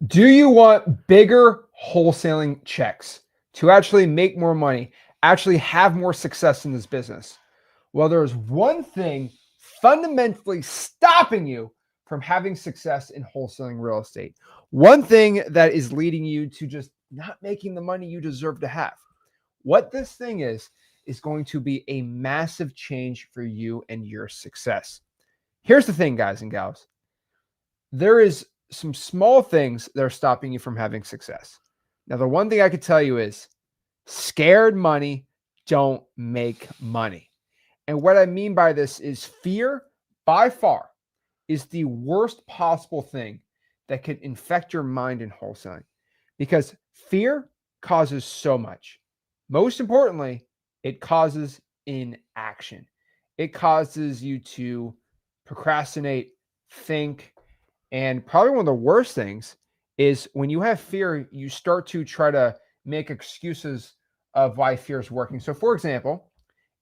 Do you want bigger wholesaling checks to actually make more money, actually have more success in this business? Well, there's one thing fundamentally stopping you from having success in wholesaling real estate. One thing that is leading you to just not making the money you deserve to have. What this thing is going to be a massive change for you and your success. Here's the thing, guys and gals. There is some small things that are stopping you from having success. Now, the one thing I could tell you is scared money don't make money. And what I mean by this is fear, by far, is the worst possible thing that can infect your mind in wholesaling because fear causes so much. Most importantly, it causes inaction. It causes you to procrastinate, think, and probably one of the worst things is when you have fear, you start to try to make excuses of why fear is working. So, for example,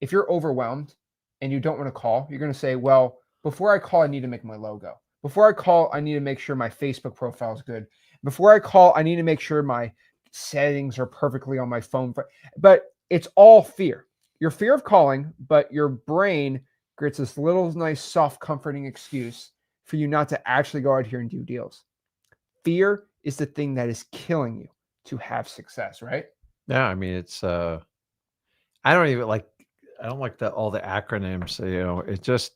if you're overwhelmed and you don't want to call, you're going to say, well, before I call, I need to make my logo. Before I call, I need to make sure my Facebook profile is good. Before I call, I need to make sure my settings are perfectly on my phone. But it's all fear. Your fear of calling, but your brain creates this little nice, soft, comforting excuse for you not to actually go out here and do deals. Fear is the thing that is killing you to have success, right? Yeah, I mean, it's I don't like all the acronyms, it just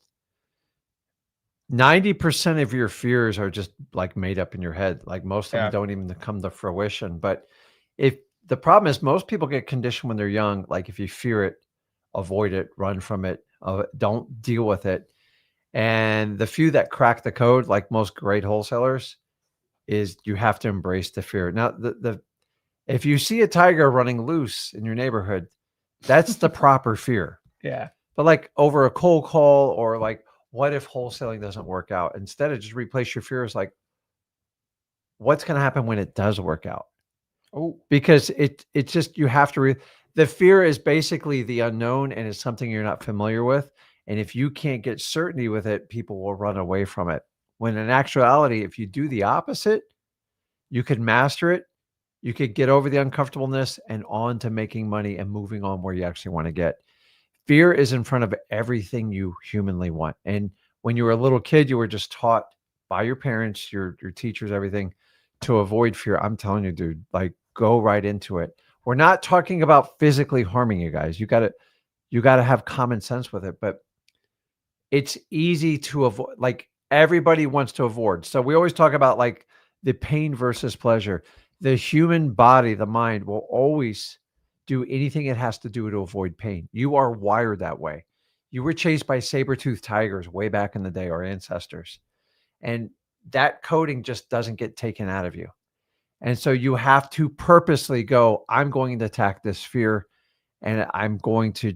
90% of your fears are just like made up in your head. Like most of them Yeah. don't even come to fruition. But if the problem is most people get conditioned when they're young, like if you fear it, avoid it, run from it, don't deal with it. And the few that crack the code, like most great wholesalers, is you have to embrace the fear. Now, the if you see a tiger running loose in your neighborhood, that's the proper fear. Yeah. But like over a cold call or like, what if wholesaling doesn't work out? Instead of just replace your fears, like, what's going to happen when it does work out? Oh, Because it's just you have to. The fear is basically the unknown, and it's something you're not familiar with. And if you can't get certainty with it, people will run away from it. When in actuality, if you do the opposite, you could master it. You could get over the uncomfortableness and on to making money and moving on where you actually want to get. Fear is in front of everything you humanly want. And when you were a little kid, you were just taught by your parents, your teachers, everything to avoid fear. I'm telling you, dude, like go right into it. We're not talking about physically harming you guys. You got to have common sense with it, but it's easy to avoid. Like everybody wants to avoid. So we always talk about like the pain versus pleasure. The human body, the mind will always do anything it has to do to avoid pain. You are wired that way. You were chased by saber-toothed tigers way back in the day, our ancestors. And that coding just doesn't get taken out of you. And so you have to purposely go, I'm going to attack this fear and I'm going to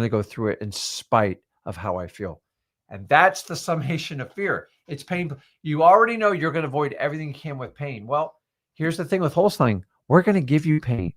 go through it in spite of how I feel. And that's the summation of fear. It's painful. You already know you're going to avoid everything you can with pain. Well, here's the thing with wholesaling. We're going to give you pain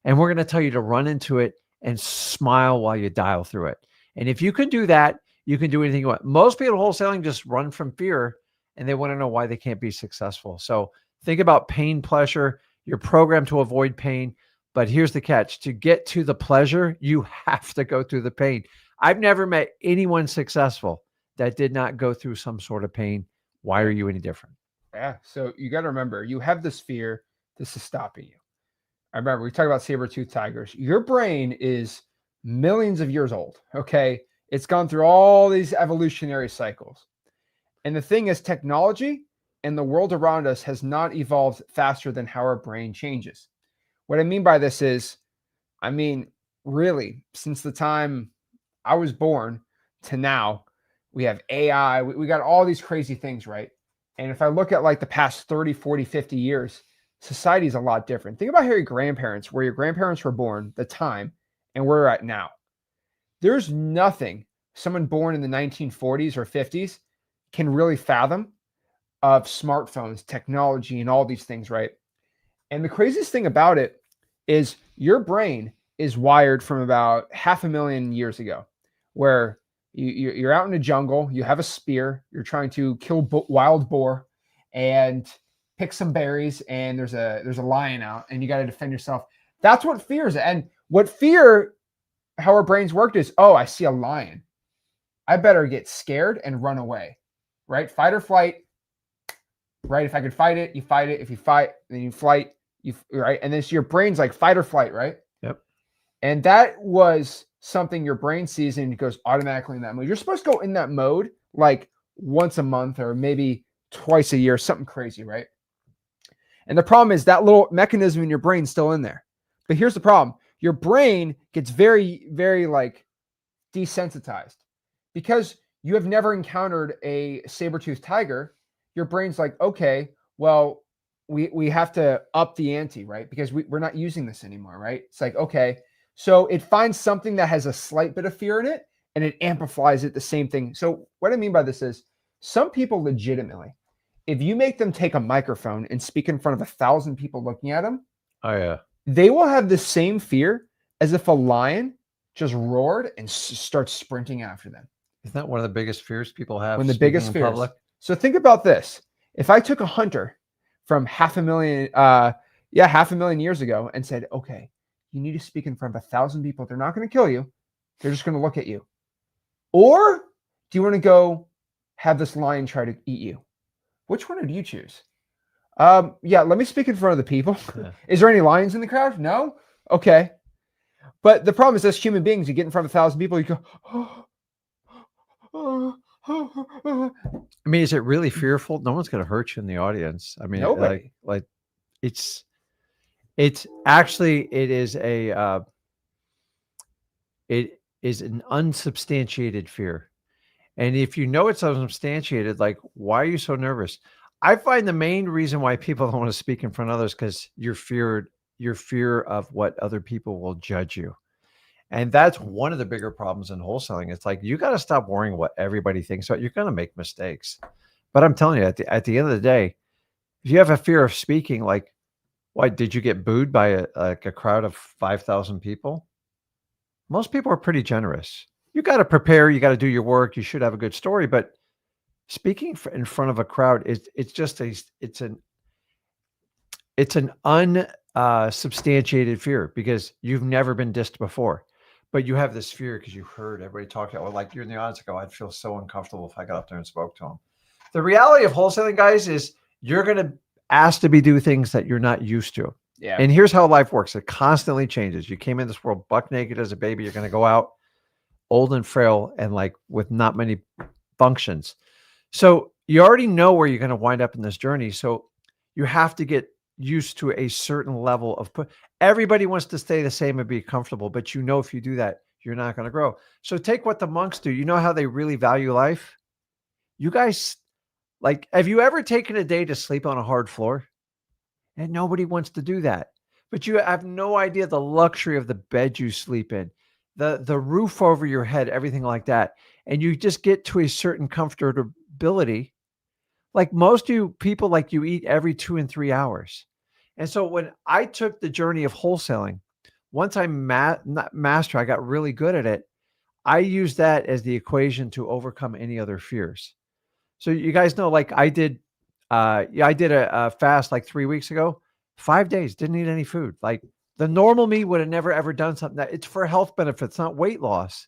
and we're going to tell you to run into it and smile while you dial through it. And if you can do that, you can do anything you want. Most people wholesaling just run from fear and they want to know why they can't be successful. So think about pain, pleasure. You're programmed to avoid pain. But here's the catch. To get to the pleasure, you have to go through the pain. I've never met anyone successful that did not go through some sort of pain. Why are you any different? yeah. So you got to remember, you have this fear. This is stopping you. I remember we talk about saber-toothed tigers. Your brain is millions of years old. Okay. It's gone through all these evolutionary cycles. And the thing is, technology and the world around us has not evolved faster than how our brain changes. What I mean by this is, I mean, really, since the time I was born to now, we have AI, we got all these crazy things, right? And if I look at like the past 30, 40, 50 years, society is a lot different. Think about how your grandparents, where your grandparents were born, the time, and where we're at now. There's nothing someone born in the 1940s or 50s can really fathom of smartphones, technology, and all these things, right? And the craziest thing about it is your brain is wired from about 500,000 years ago, where you're out in the jungle, you have a spear, you're trying to kill wild boar, and pick some berries and there's a lion out and you got to defend yourself. That's what fear is. And what fear, how our brains work is, oh, I see a lion. I better get scared and run away, right? Fight or flight, right? If I could fight it, you fight it. If you fight, then you flight, right? And then so your brain's like fight or flight, right? Yep. And that was something your brain sees and it goes automatically in that mode. You're supposed to go in that mode like once a month or maybe twice a year, something crazy, right? And the problem is that little mechanism in your brain still in there. But here's the problem. Your brain gets very, very like desensitized because you have never encountered a saber-toothed tiger. Your brain's like, okay, well, we have to up the ante, right? Because we're not using this anymore, right? It's like, okay. So it finds something that has a slight bit of fear in it and it amplifies it, the same thing. So what I mean by this is some people legitimately, if you make them take a microphone and speak in front of 1,000 people looking at them, Oh yeah, they will have the same fear as if a lion just roared and starts sprinting after them. isn't that one of the biggest fears people have? One of the speaking biggest in fears. public? So think about this. If I took a hunter from 500,000 years ago and said, okay, you need to speak in front of 1,000 people. They're not going to kill you. They're just going to look at you. Or do you want to go have this lion try to eat you? Which one would you choose? Yeah, let me speak in front of the people. Yeah. Is there any lions in the crowd? No? Okay. But the problem is, as human beings, you get in front of 1,000 people, you go, I mean, is it really fearful? No one's going to hurt you in the audience. I mean, Nobody. like it's actually, it is it is an unsubstantiated fear. And if you know it's unsubstantiated, like, why are you so nervous? I find the main reason why people don't want to speak in front of others because your fear of what other people will judge you. And that's one of the bigger problems in wholesaling. It's like, you got to stop worrying what everybody thinks about. You're going to make mistakes. But I'm telling you, at the end of the day, if you have a fear of speaking, like, why did you get booed by a crowd of 5,000 people? Most people are pretty generous. You got to prepare. You got to do your work. You should have a good story. But speaking in front of a crowd it's an unsubstantiated fear because you've never been dissed before. But you have this fear because you heard everybody talking, or like you're in the audience, go, I'd feel so uncomfortable if I got up there and spoke to them. The reality of wholesaling, guys, is you're going to ask to do things that you're not used to. Yeah. And here's how life works. It constantly changes. You came in this world buck naked as a baby. You're going to go out old and frail and like with not many functions. So you already know where you're going to wind up in this journey. So you have to get used to a certain level of everybody wants to stay the same and be comfortable, but you know, if you do that, you're not going to grow. So take what the monks do. You know how they really value life? You guys, like, have you ever taken a day to sleep on a hard floor? And nobody wants to do that. But you have no idea the luxury of the bed you sleep in, the roof over your head, everything like that. And you just get to a certain comfortability. Like most of you people, like, you eat every 2 and 3 hours. And so when I took the journey of wholesaling, once I I got really good at it. I used that as the equation to overcome any other fears. So you guys know, like I did a fast like 3 weeks ago, 5 days, didn't eat any food. Like the normal me would have never, ever done something that it's for health benefits, not weight loss.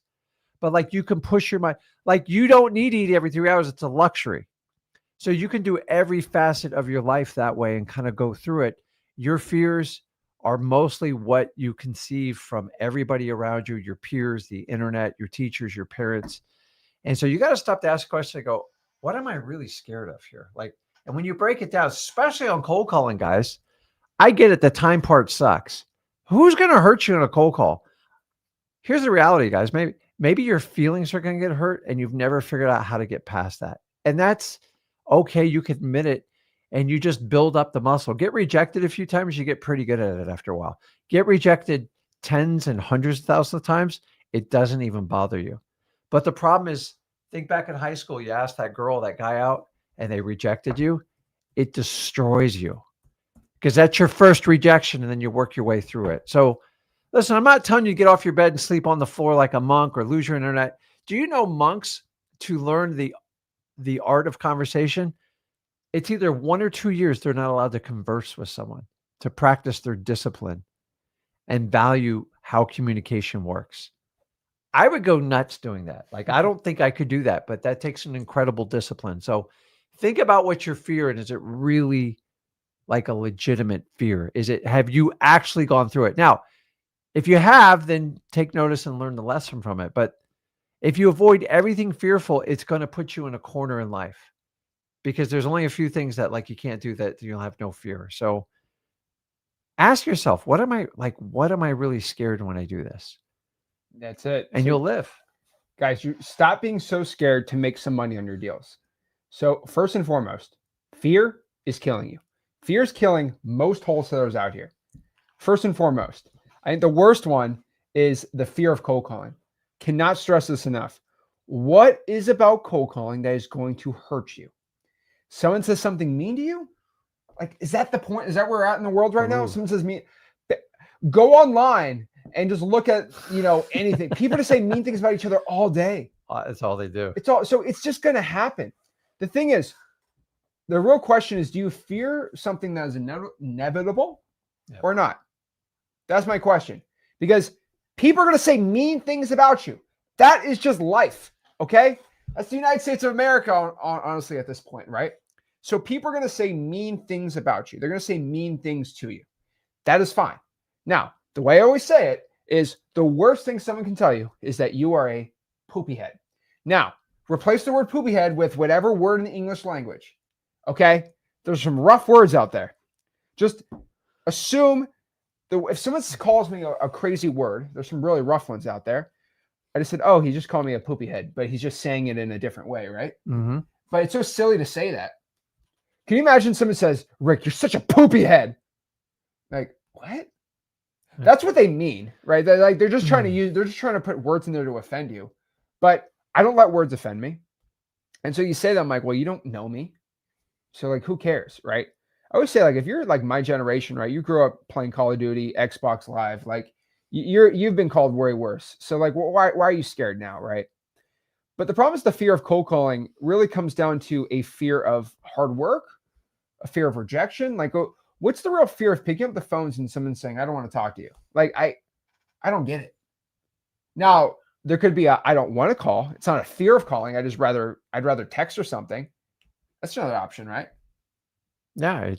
But like you can push your mind, like you don't need to eat every 3 hours. It's a luxury. So you can do every facet of your life that way and kind of go through it. Your fears are mostly what you conceive from everybody around you, your peers, the internet, your teachers, your parents. And so you got to stop to ask a question and go, what am I really scared of here? Like, and when you break it down, especially on cold calling, guys, I get it. The time part sucks. Who's going to hurt you in a cold call? Here's the reality, guys. Maybe your feelings are going to get hurt and you've never figured out how to get past that. And that's okay. You can admit it and you just build up the muscle. Get rejected a few times. You get pretty good at it after a while. Get rejected tens and hundreds of thousands of times. It doesn't even bother you. But the problem is, think back in high school, you asked that girl, that guy out and they rejected you. It destroys you because that's your first rejection and then you work your way through it. So listen, I'm not telling you to get off your bed and sleep on the floor like a monk or lose your internet. Do you know monks, to learn the art of conversation, it's either 1 or 2 years they're not allowed to converse with someone, to practice their discipline and value how communication works. I would go nuts doing that. Like, I don't think I could do that, but that takes an incredible discipline. So think about what your fear, and is it really like a legitimate fear? Have you actually gone through it? Now, if you have, then take notice and learn the lesson from it. But if you avoid everything fearful, it's going to put you in a corner in life, because there's only a few things that like you can't do that you'll have no fear. So ask yourself, what am I really scared when I do this? That's it. And So, you'll live. guys, you stop being so scared to make some money on your deals. So first and foremost, fear is killing you. Fear is killing most wholesalers out here. First and foremost, I think the worst one is the fear of cold calling. Cannot stress this enough. What is about cold calling that is going to hurt you? Someone says something mean to you? Like, is that the point? Is that where we're at in the world right now? Ooh. Someone says mean. Go online and just look at, anything. People just say mean things about each other all day. That's all they do. So it's just going to happen. The thing is, the real question is, do you fear something that is inevitable or not? That's my question. Because people are going to say mean things about you. That is just life. Okay. That's the United States of America, honestly, at this point, right? So people are going to say mean things about you. They're going to say mean things to you. That is fine. Now, the way I always say it is, the worst thing someone can tell you is that you are a poopy head. Now, replace the word poopy head with whatever word in the English language. Okay? There's some rough words out there. Just assume that if someone calls me a crazy word, there's some really rough ones out there. I just said, oh, he just called me a poopy head, but he's just saying it in a different way, right? Mm-hmm. But it's so silly to say that. Can you imagine someone says, Rick, you're such a poopy head? Like, what? That's what they mean, right? They're just trying to put words in there to offend you. But I don't let words offend me. And so you say that, I'm like, well, you don't know me. So like, who cares, right? I always say, like, if you're like my generation, right? You grew up playing Call of Duty, Xbox Live, like you've been called way worse. So like, why are you scared now, right? But the problem is, the fear of cold calling really comes down to a fear of hard work, a fear of rejection. Like, what's the real fear of picking up the phones and someone saying, I don't want to talk to you? Like, I don't get it. Now, there could be I don't want to call. It's not a fear of calling. I'd rather text or something. That's another option, right? Yeah,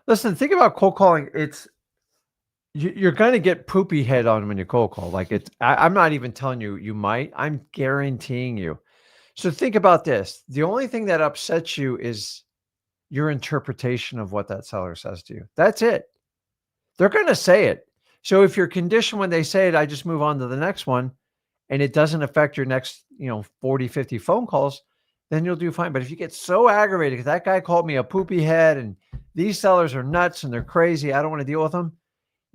listen, think about cold calling. You're going to get poopy head on when you cold call. Like, I'm not even telling you, you might, I'm guaranteeing you. So think about this. The only thing that upsets you is your interpretation of what that seller says to you. That's it. They're going to say it. So if you're conditioned when they say it, I just move on to the next one, and it doesn't affect your next, 40, 50 phone calls, then you'll do fine. But if you get so aggravated because that guy called me a poopy head and these sellers are nuts and they're crazy, I don't want to deal with them.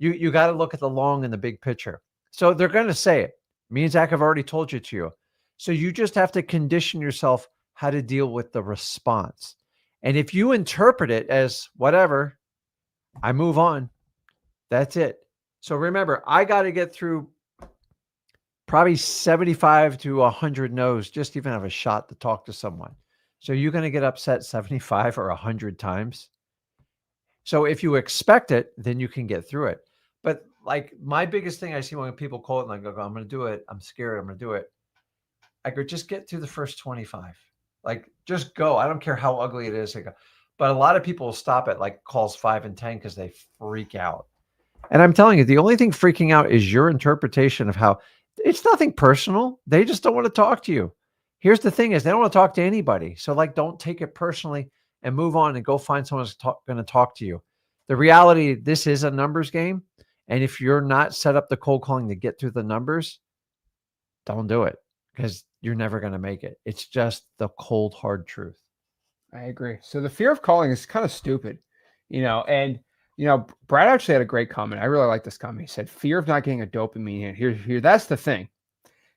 You got to look at the long and the big picture. So they're going to say it. Me and Zach have already told you to. So you just have to condition yourself how to deal with the response. And if you interpret it as whatever, I move on. That's it. So remember, I got to get through probably 75 to 100 no's just to even have a shot to talk to someone. So you're going to get upset 75 or 100 times. So if you expect it, then you can get through it. But like, my biggest thing I see when people call it and I go, I'm going to do it. I'm scared. I'm going to do it. I go, just get through the first 25. Like, just go. I don't care how ugly it is. But a lot of people will stop at like calls 5 and 10 because they freak out. And I'm telling you, the only thing freaking out is your interpretation of how it's nothing personal. They just don't want to talk to you. Here's the thing is, they don't want to talk to anybody. So like, don't take it personally and move on and go find someone who's going to talk to you. The reality, this is a numbers game. And if you're not set up the cold calling to get through the numbers, don't do it, because you're never going to make it. It's just the cold, hard truth. I agree. So the fear of calling is kind of stupid, and Brad actually had a great comment. I really like this comment. He said, fear of not getting a dopamine hit. Here, that's the thing.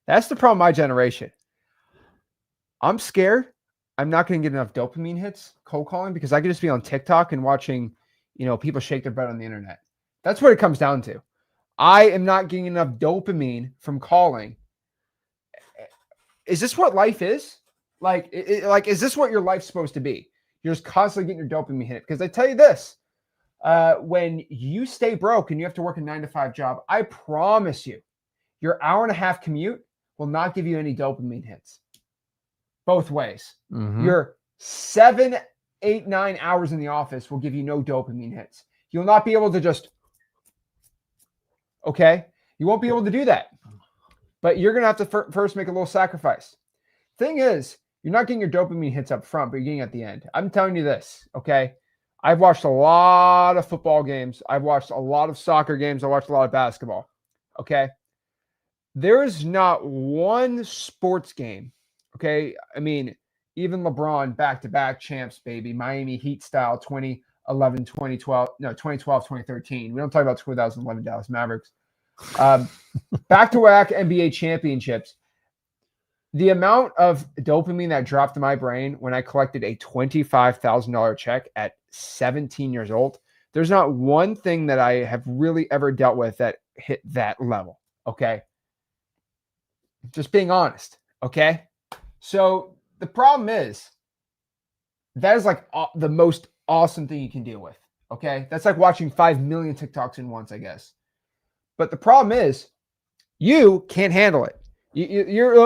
That's the problem with my generation. I'm scared I'm not going to get enough dopamine hits cold calling because I could just be on TikTok and watching, people shake their butt on the internet. That's what it comes down to. I am not getting enough dopamine from calling. Is this what life is? Like, like, is this what your life's supposed to be? You're just constantly getting your dopamine hit. Because I tell you this, when you stay broke and you have to work a 9-to-5 job, I promise you, your hour-and-a-half commute will not give you any dopamine hits. Both ways. Mm-hmm. Your 7, 8, 9 hours in the office will give you no dopamine hits. You'll not be able to just, okay? You won't be able to do that. But you're going to have to first make a little sacrifice. Thing is, you're not getting your dopamine hits up front, but you're getting at the end. I'm telling you this, okay? I've watched a lot of football games. I've watched a lot of soccer games. I watched a lot of basketball, okay? There is not one sports game, okay? I mean, even LeBron, back-to-back champs, baby. Miami Heat style, 2011, 2012. No, 2012, 2013. We don't talk about 2011 Dallas Mavericks. Back-to-back NBA championships. The amount of dopamine that dropped in my brain when I collected a $25,000 check at 17 years old, there's not one thing that I have really ever dealt with that hit that level, okay? Just being honest, okay? So the problem is that is like the most awesome thing you can deal with, okay? That's like watching 5 million TikToks in once, I guess. But the problem is you can't handle it. You're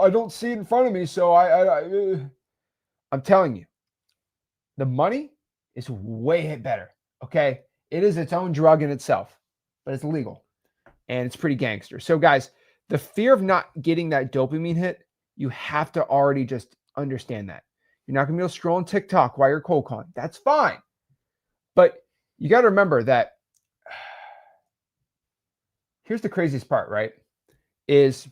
I don't see it in front of me, so I'm telling you, the money is way better. Okay, it is its own drug in itself, but it's legal and it's pretty gangster. So, guys, the fear of not getting that dopamine hit, you have to already just understand that you're not gonna be able to scroll on TikTok while you're cold calling. That's fine, but you got to remember that. Here's the craziest part, right? Is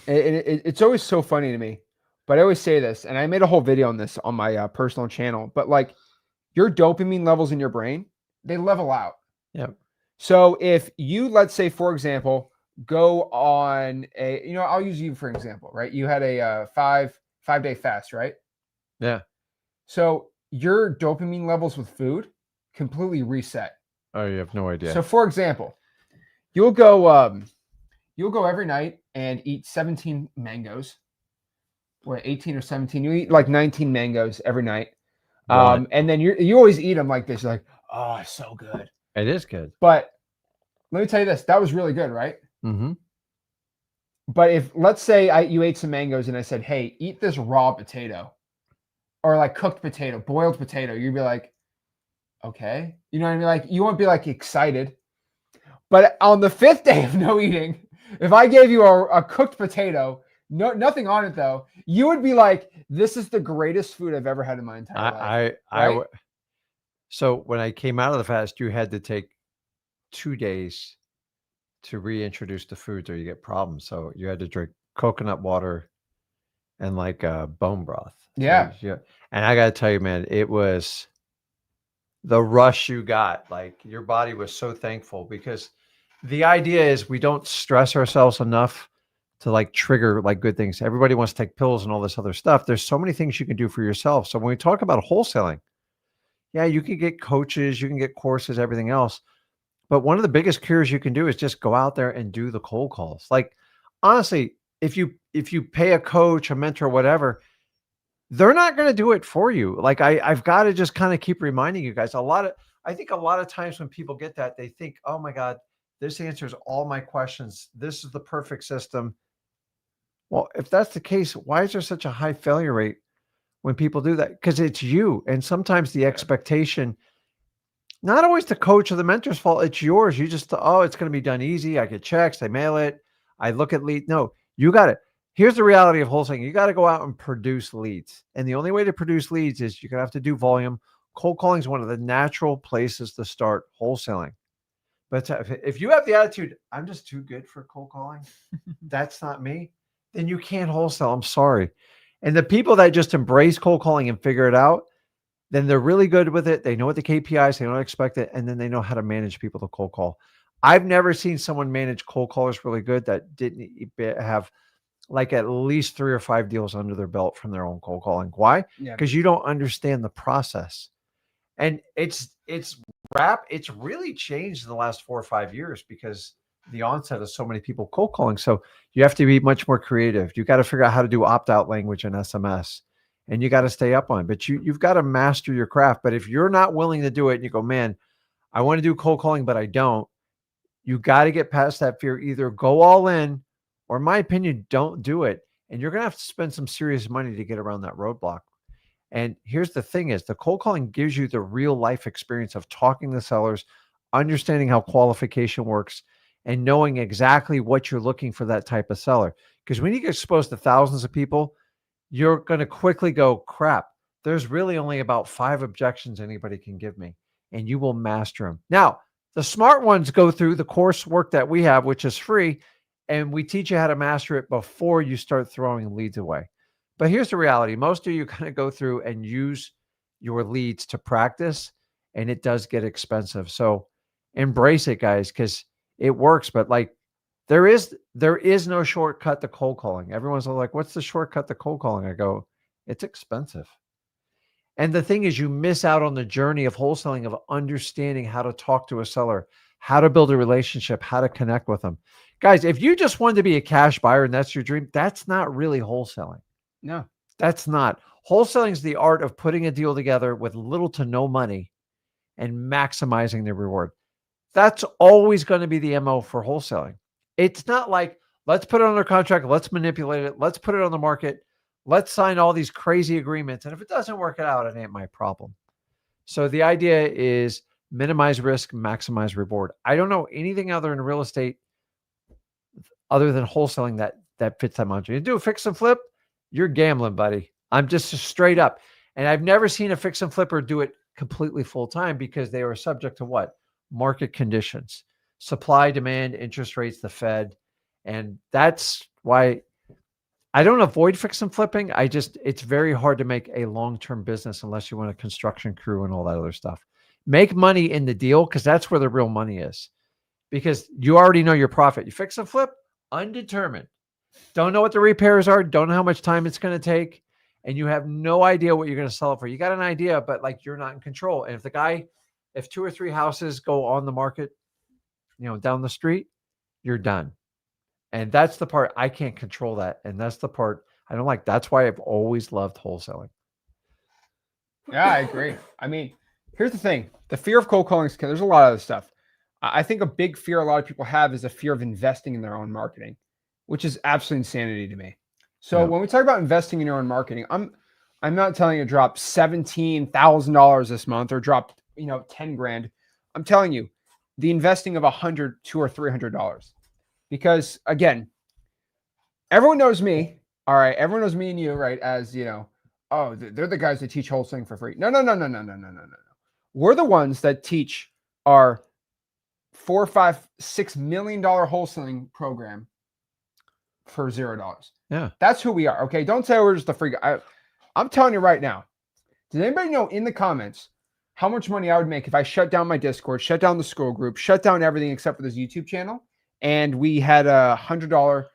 it's always so funny to me, but I always say this, and I made a whole video on this on my personal channel, but like your dopamine levels in your brain, they level out. Yep. So if you, let's say, for example, go on a, I'll use you for example, right? You had a 5-day fast, right? Yeah. So your dopamine levels with food completely reset. Oh, you have no idea. So for example, you'll go every night and eat 17 mangoes. What, 18 or 17? You eat like 19 mangoes every night. Right. And then you always eat them like this. You're like, oh, it's so good. It is good. But let me tell you this, that was really good, right? Mm-hmm. But if, let's say you ate some mangoes and I said, hey, eat this raw potato or like cooked potato, boiled potato, you'd be like, okay. You know what I mean? Like, you won't be like excited. But on the 5th day of no eating, if I gave you a cooked potato, nothing on it though, you would be like, this is the greatest food I've ever had in my entire life. So when I came out of the fast, you had to take 2 days to reintroduce the foods or you get problems. So you had to drink coconut water and like bone broth. Yeah. Yeah. And I got to tell you, man, it was the rush you got. Like your body was so thankful because the idea is we don't stress ourselves enough to like trigger like good things. Everybody wants to take pills and all this other stuff. There's so many things you can do for yourself. So when we talk about wholesaling, yeah, you can get coaches, you can get courses, everything else. But one of the biggest cures you can do is just go out there and do the cold calls. Like honestly, if you pay a coach, a mentor, whatever, they're not going to do it for you. Like I've got to just kind of keep reminding you guys. I think a lot of times when people get that, they think, oh my God, this answers all my questions. This is the perfect system. Well, if that's the case, why is there such a high failure rate when people do that? Because it's you. And sometimes the expectation, not always the coach or the mentor's fault, it's yours. You just, oh, it's going to be done easy. I get checks, I mail it, I look at lead. No, you got it. Here's the reality of wholesaling. You got to go out and produce leads. And the only way to produce leads is you're going to have to do volume. Cold calling is one of the natural places to start wholesaling. But if you have the attitude, I'm just too good for cold calling, that's not me, then you can't wholesale. I'm sorry. And the people that just embrace cold calling and figure it out, then they're really good with it. They know what the KPIs, they don't expect it, and then they know how to manage people to cold call. I've never seen someone manage cold callers really good that didn't have like at least 3 or 5 deals under their belt from their own cold calling. Why? Because you don't understand the process. And it's really changed in the last 4 or 5 years because the onset of so many people cold calling. So you have to be much more creative. You got to figure out how to do opt-out language in SMS, and you got to stay up on it. But you've got to master your craft. But if you're not willing to do it and you go, man, I want to do cold calling, but I don't, you got to get past that fear. Either go all in, or in my opinion, don't do it. And you're going to have to spend some serious money to get around that roadblock. And here's the thing is the cold calling gives you the real life experience of talking to sellers, understanding how qualification works, and knowing exactly what you're looking for that type of seller. Because when you get exposed to thousands of people, you're going to quickly go, crap, there's really only about 5 objections anybody can give me, and you will master them. Now, the smart ones go through the coursework that we have, which is free, and we teach you how to master it before you start throwing leads away. But here's the reality. Most of you kind of go through and use your leads to practice, and it does get expensive. So embrace it, guys, because it works. But like there is no shortcut to cold calling. Everyone's like, what's the shortcut to cold calling? I go, it's expensive. And the thing is, you miss out on the journey of wholesaling, of understanding how to talk to a seller, how to build a relationship, how to connect with them. Guys, if you just wanted to be a cash buyer and that's your dream, that's not really wholesaling. No, that's not. Wholesaling is the art of putting a deal together with little to no money and maximizing the reward. That's always going to be the MO for wholesaling. It's not like, let's put it under contract, let's manipulate it, let's put it on the market, let's sign all these crazy agreements. And if it doesn't work it out, it ain't my problem. So the idea is minimize risk, maximize reward. I don't know anything other in real estate other than wholesaling that fits that mantra. You do a fix and flip, you're gambling, buddy. I'm just straight up. And I've never seen a fix and flipper do it completely full time because they are subject to what? Market conditions, supply, demand, interest rates, the Fed. And that's why I don't avoid fix and flipping. It's very hard to make a long-term business unless you want a construction crew and all that other stuff. Make money in the deal because that's where the real money is. Because you already know your profit. You fix and flip, undetermined. Don't know what the repairs are. Don't know how much time it's going to take. And you have no idea what you're going to sell it for. You got an idea, but like you're not in control. And if 2 or 3 houses go on the market, down the street, you're done. And that's the part I can't control that. And that's the part I don't like. That's why I've always loved wholesaling. Yeah, I agree. I mean, here's the thing. The fear of cold calling, there's a lot of other stuff. I think a big fear a lot of people have is a fear of investing in their own marketing, which is absolute insanity to me. So when we talk about investing in your own marketing, I'm not telling you to drop $17,000 this month or drop, 10 grand. I'm telling you the investing of $100, $200 or $300. Because again, everyone knows me. All right. Everyone knows me and you, right? As they're the guys that teach wholesaling for free. No. We're the ones that teach our $4, $5, $6 million wholesaling program for $0. Yeah. That's who we are. Okay. Don't say we're just a free guy. I'm telling you right now. Does anybody know in the comments how much money I would make if I shut down my Discord, shut down the school group, shut down everything except for this YouTube channel? And we had $100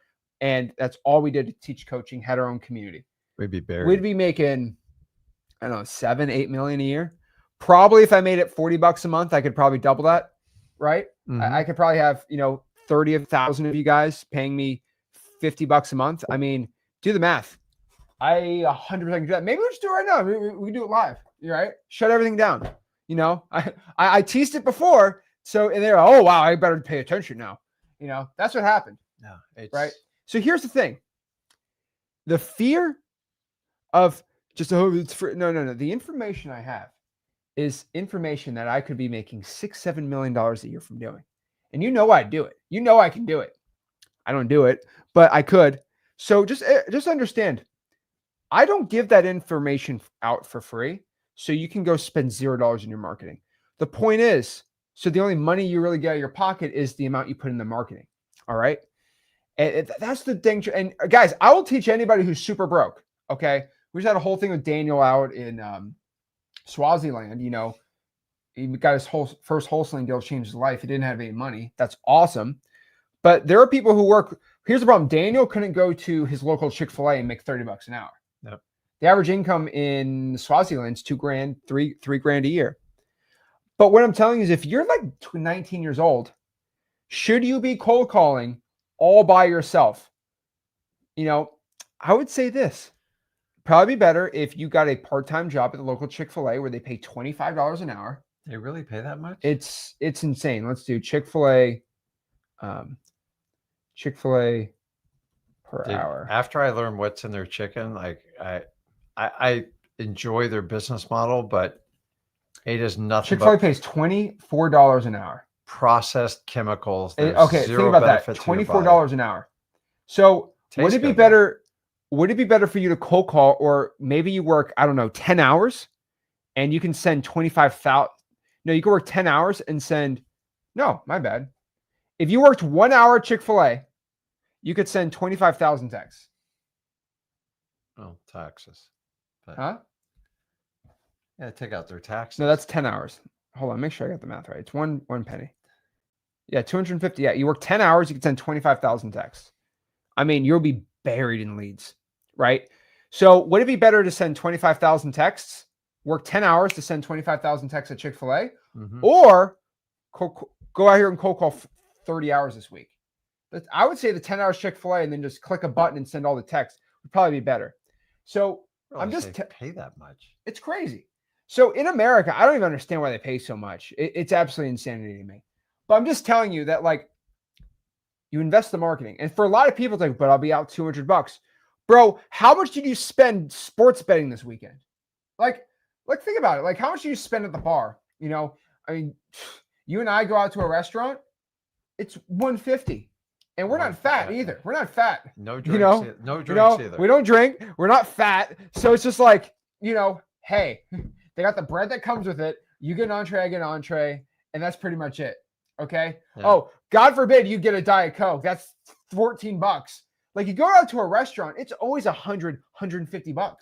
and that's all we did to teach coaching, had our own community. We'd be making, I don't know, 7, 8 million a year. Probably if I made it $40 a month, I could probably double that. Right. Mm-hmm. I could probably have, 30,000 of you guys paying me $50 a month. I mean, do the math. I 100% do that. Maybe we'll just do it right now. We can do it live. You're right. Shut everything down. I teased it before. So, and they're, oh, wow, I better pay attention now. That's what happened. No, right. So here's the thing. The fear of just, it's free. No. The information I have is information that I could be making $6-7 million a year from doing. And I'd do it. I can do it. I don't do it, but I could. So just understand, I don't give that information out for free. So you can go spend $0 in your marketing. The point is, so the only money you really get out of your pocket is the amount you put in the marketing. All right. And that's the thing. And guys, I will teach anybody who's super broke. Okay. We just had a whole thing with Daniel out in Swaziland. He got his first wholesaling deal, changed his life. He didn't have any money. That's awesome. But there are people who work. Here's the problem. Daniel couldn't go to his local Chick-fil-A and make $30 an hour. Yep. The average income in Swaziland is $2,000, $3,000 a year. But what I'm telling you is if you're like 19 years old, Should you be cold calling all by yourself? I would say this. Probably be better if you got a part-time job at the local Chick-fil-A where they pay $25 an hour. They really pay that much? It's insane. Let's do Chick-fil-A per hour. After I learned what's in their chicken, like I enjoy their business model, but it is nothing Chick-fil-A but pays $24 an hour. processed chemicals. There's Okay, think zero about that. benefit to your body. $24 an hour. So would Tastes it be good, though. better? Would it be better for you to cold call, or maybe you work, I don't know, 10 hours and you can send 25,000? No, you can work 10 hours and send, no, my bad. If you worked 1 hour at Chick-fil-A, you could send 25,000 texts. Oh, taxes. But, Huh? yeah, take out their taxes. No, that's 10 hours. Hold on, make sure I got the math right. It's one penny. Yeah, 250. Yeah, you work 10 hours, you can send 25,000 texts. I mean, you'll be buried in leads, right? So would it be better to send 25,000 texts, work 10 hours to send 25,000 texts at Chick-fil-A, or go out here and cold call 30 hours this week? I would say the 10 hours Chick-fil-A and then just click a button and send all the texts would probably be better. So I'm just pay that much. It's crazy. So in America, I don't even understand why they pay so much. It's absolutely insanity to me. But I'm just telling you that, like, you invest in marketing. And for a lot of people, it's like, but I'll be out $200. Bro, how much did you spend sports betting this weekend? Like think about it. Like, how much do you spend at the bar? I mean, you and I go out to a restaurant, it's $150. And we're not fat either. We're not fat. No drinks. No drinks either. We don't drink. We're not fat. So it's just like, hey, they got the bread that comes with it. You get an entree, I get an entree. And that's pretty much it. Okay. Yeah. Oh, God forbid you get a Diet Coke. That's $14. Like, you go out to a restaurant, it's always $150.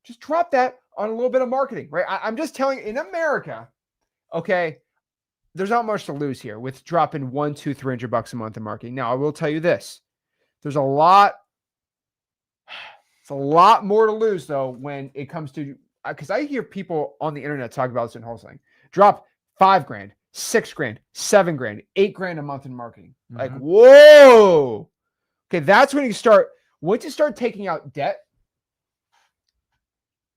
Just drop that on a little bit of marketing, right? I'm just telling you, in America, okay, there's not much to lose here with dropping $100-$300 a month in marketing. Now, I will tell you this. It's a lot more to lose, though, when it comes to, because I hear people on the internet talk about this in wholesaling. Drop $5,000, $6,000, $7,000, $8,000 a month in marketing. Like, whoa. Okay, that's when you start. Once you start taking out debt,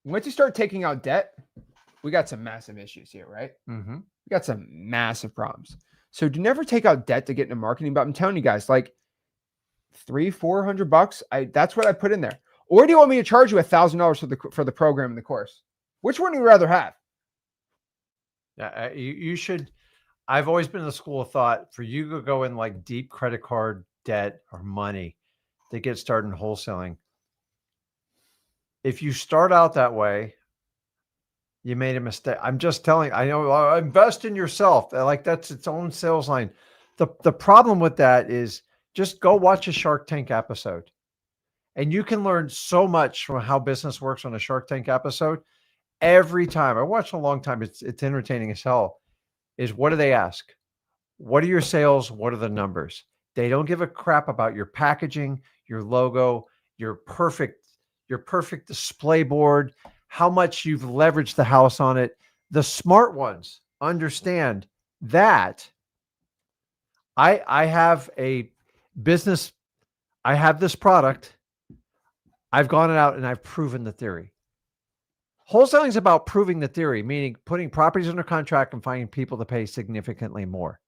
we got some massive issues here, right? We got some massive problems. So do never take out debt to get into marketing. But I'm telling you guys, like $300-$400, that's what I put in there. Or do you want me to charge you $1,000 for the program and the course? Which one do you rather have? Yeah, you should. I've always been in the school of thought for you to go in like deep credit card debt or money to get started in wholesaling. If you start out that way, you made a mistake. I'm just telling you, I know, invest in yourself. Like, that's its own sales line. The problem with that is just go watch a Shark Tank episode. And you can learn so much from how business works on a Shark Tank episode. Every time I watched a long time, it's entertaining as hell. Is what do they ask? What are your sales? What are the numbers? They don't give a crap about your packaging, your logo, your perfect display board, how much you've leveraged the house on it. The smart ones understand that I have a business. I have this product. I've gone out and I've proven the theory. Wholesaling is about proving the theory, meaning putting properties under contract and finding people to pay significantly more.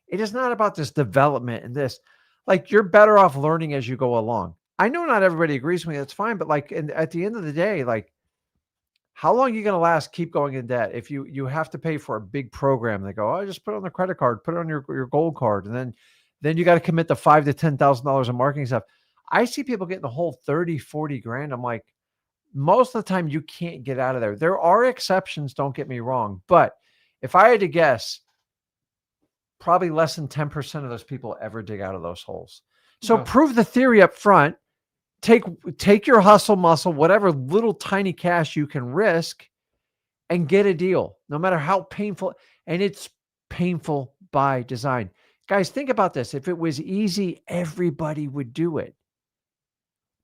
It is not about this development and this. Like, you're better off learning as you go along. I know not everybody agrees with me. That's fine. But like, at the end of the day, like, how long are you going to last? Keep going in debt. If you have to pay for a big program, they go, oh, just put it on the credit card, put it on your gold card. And then you got to commit the $5,000 to $10,000 in marketing stuff. I see people getting the whole 30, 40 grand. I'm like, most of the time you can't get out of there. There are exceptions. Don't get me wrong. But if I had to guess, probably less than 10% of those people ever dig out of those holes. So prove the theory up front. Take your hustle muscle, whatever little tiny cash you can risk, and get a deal, no matter how painful. And it's painful by design. Guys, think about this. If it was easy, everybody would do it.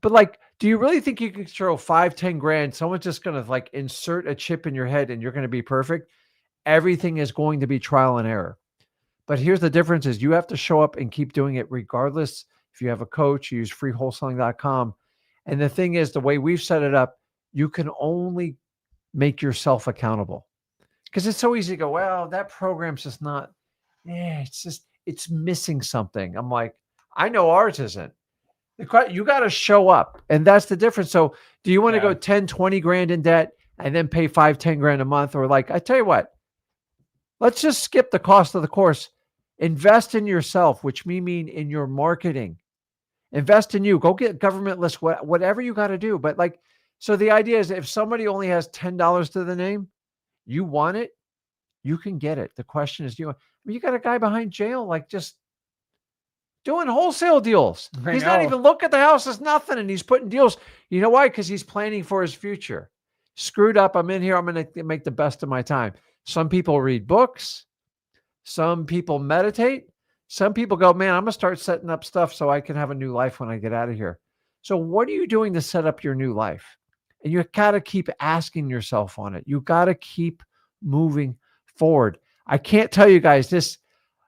But like, do you really think you could throw 5, 10 grand? Someone's just going to like insert a chip in your head and you're going to be perfect. Everything is going to be trial and error. But here's the difference is you have to show up and keep doing it regardless. If you have a coach, you use freewholesaling.com. And the thing is, the way we've set it up, you can only make yourself accountable. Because it's so easy to go, well, that program's just not, it's missing something. I'm like, I know ours isn't. You got to show up. And that's the difference. So do you want to go 10, 20 grand in debt and then pay 5, 10 grand a month? Or like, I tell you what, let's just skip the cost of the course. Invest in yourself, which mean in your marketing. Invest in you. Go get government list, whatever you got to do. But like, so the idea is if somebody only has $10 to the name, you want it, you can get it. The question is, you got a guy behind jail, like just doing wholesale deals. He's not even looking at the house as nothing. And he's putting deals. You know why? Because he's planning for his future. Screwed up. I'm in here. I'm going to make the best of my time. Some people read books. Some people meditate. Some people go, man, I'm going to start setting up stuff so I can have a new life when I get out of here. So what are you doing to set up your new life? And you got to keep asking yourself on it. You got to keep moving forward. I can't tell you guys this.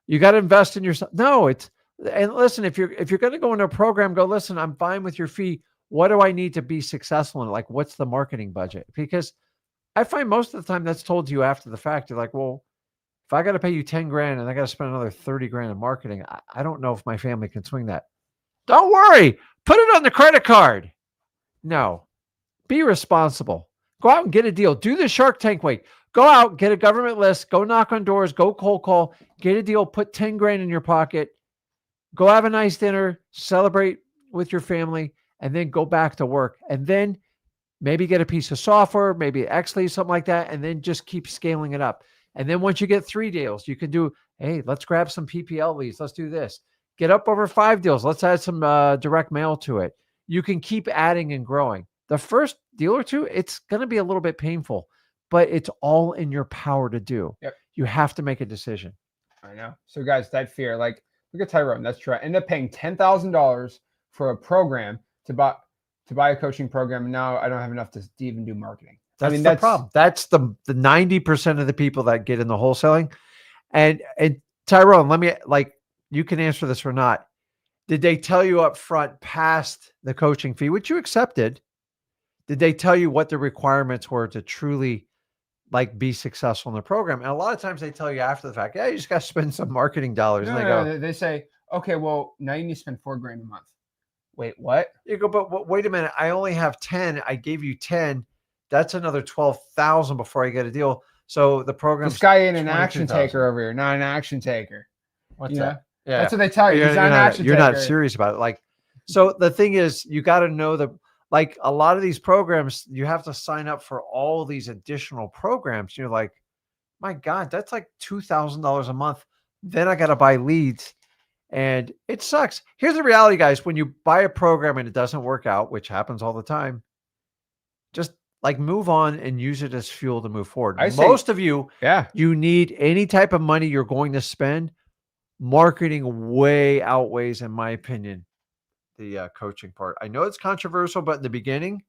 You got to invest in yourself. No, and listen, if you're going to go into a program, go, listen, I'm fine with your fee. What do I need to be successful in? Like, what's the marketing budget? Because I find most of the time that's told to you after the fact. You're like, well, if I got to pay you 10 grand and I got to spend another 30 grand in marketing, I don't know if my family can swing that. Don't worry. Put it on the credit card. No, be responsible. Go out and get a deal. Do the Shark Tank way. Go out, get a government list, go knock on doors, go cold call, get a deal, put 10 grand in your pocket, go have a nice dinner, celebrate with your family, and then go back to work. And then maybe get a piece of software, maybe Xlead, something like that, and then just keep scaling it up. And then once you get 3 deals, you can do, hey, let's grab some PPL leads. Let's do this. Get up over 5 deals. Let's add some direct mail to it. You can keep adding and growing. The first deal or two, it's going to be a little bit painful, but it's all in your power to do. Yep. You have to make a decision. I know. So guys, that fear, like, look at Tyrone. That's true. I ended up paying $10,000 for a program to buy a coaching program. And now I don't have enough to even do marketing. That's the problem. That's the 90% of the people that get in the wholesaling. And Tyrone, let me, like, you can answer this or not. Did they tell you up front past the coaching fee, which you accepted? Did they tell you what the requirements were to truly like be successful in the program? And a lot of times they tell you after the fact, yeah, you just got to spend some marketing dollars. No, they say, okay, well, now you need to spend $4 grand a month. Wait, what? You go, but wait a minute. I only have 10. I gave you 10. That's another 12,000 before I get a deal. So the program. This guy ain't an action taker over here, not an action taker. What's that? Yeah, that's what they tell you. He's not an action taker. You're not serious about it. Like, so the thing is, you got to know that. Like a lot of these programs, you have to sign up for all these additional programs. You're like, my God, that's like $2,000 a month. Then I got to buy leads. And it sucks. Here's the reality, guys. When you buy a program and it doesn't work out, which happens all the time, just like move on and use it as fuel to move forward. Most of you, you need any type of money you're going to spend. Marketing way outweighs, in my opinion, the coaching part. I know it's controversial, but in the beginning,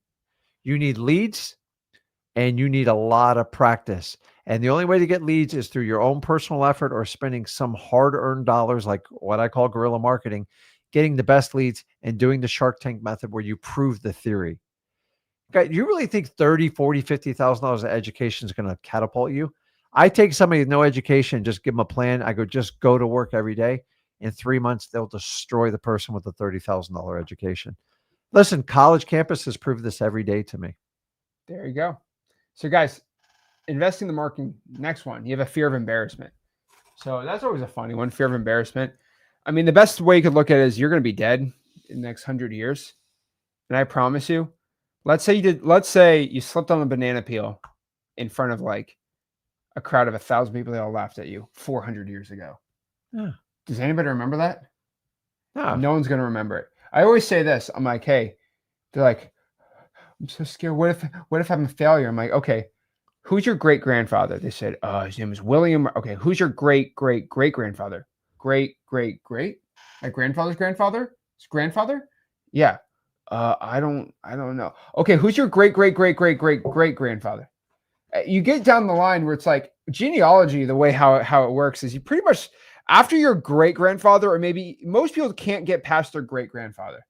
you need leads and you need a lot of practice. And the only way to get leads is through your own personal effort or spending some hard-earned dollars, like what I call guerrilla marketing, getting the best leads and doing the Shark Tank method where you prove the theory. Okay, you really think $30,000, $40,000, $50,000 of education is going to catapult you? I take somebody with no education, just give them a plan. I go, just go to work every day. In 3 months, they'll destroy the person with a $30,000 education. Listen, college campuses prove this every day to me. There you go. So guys, investing in the marketing, next one, you have a fear of embarrassment. So that's always a funny one, fear of embarrassment. I mean, the best way you could look at it is you're going to be dead in the next 100 years. And I promise you, let's say you slipped on a banana peel in front of like a crowd of 1,000 people. They all laughed at you 400 years ago. Yeah. Does anybody remember that? No. No one's going to remember it. I always say this. I'm like, hey, they're like, I'm so scared. What if I'm a failure? I'm like, okay, who's your great grandfather? They said, his name is William. Okay. Who's your great grandfather? Great. My grandfather's grandfather? His grandfather? Yeah. I don't know. Okay. Who's your great grandfather? You get down the line where it's like genealogy, the way how it works is you pretty much, After your great grandfather, or maybe most people can't get past their great grandfather.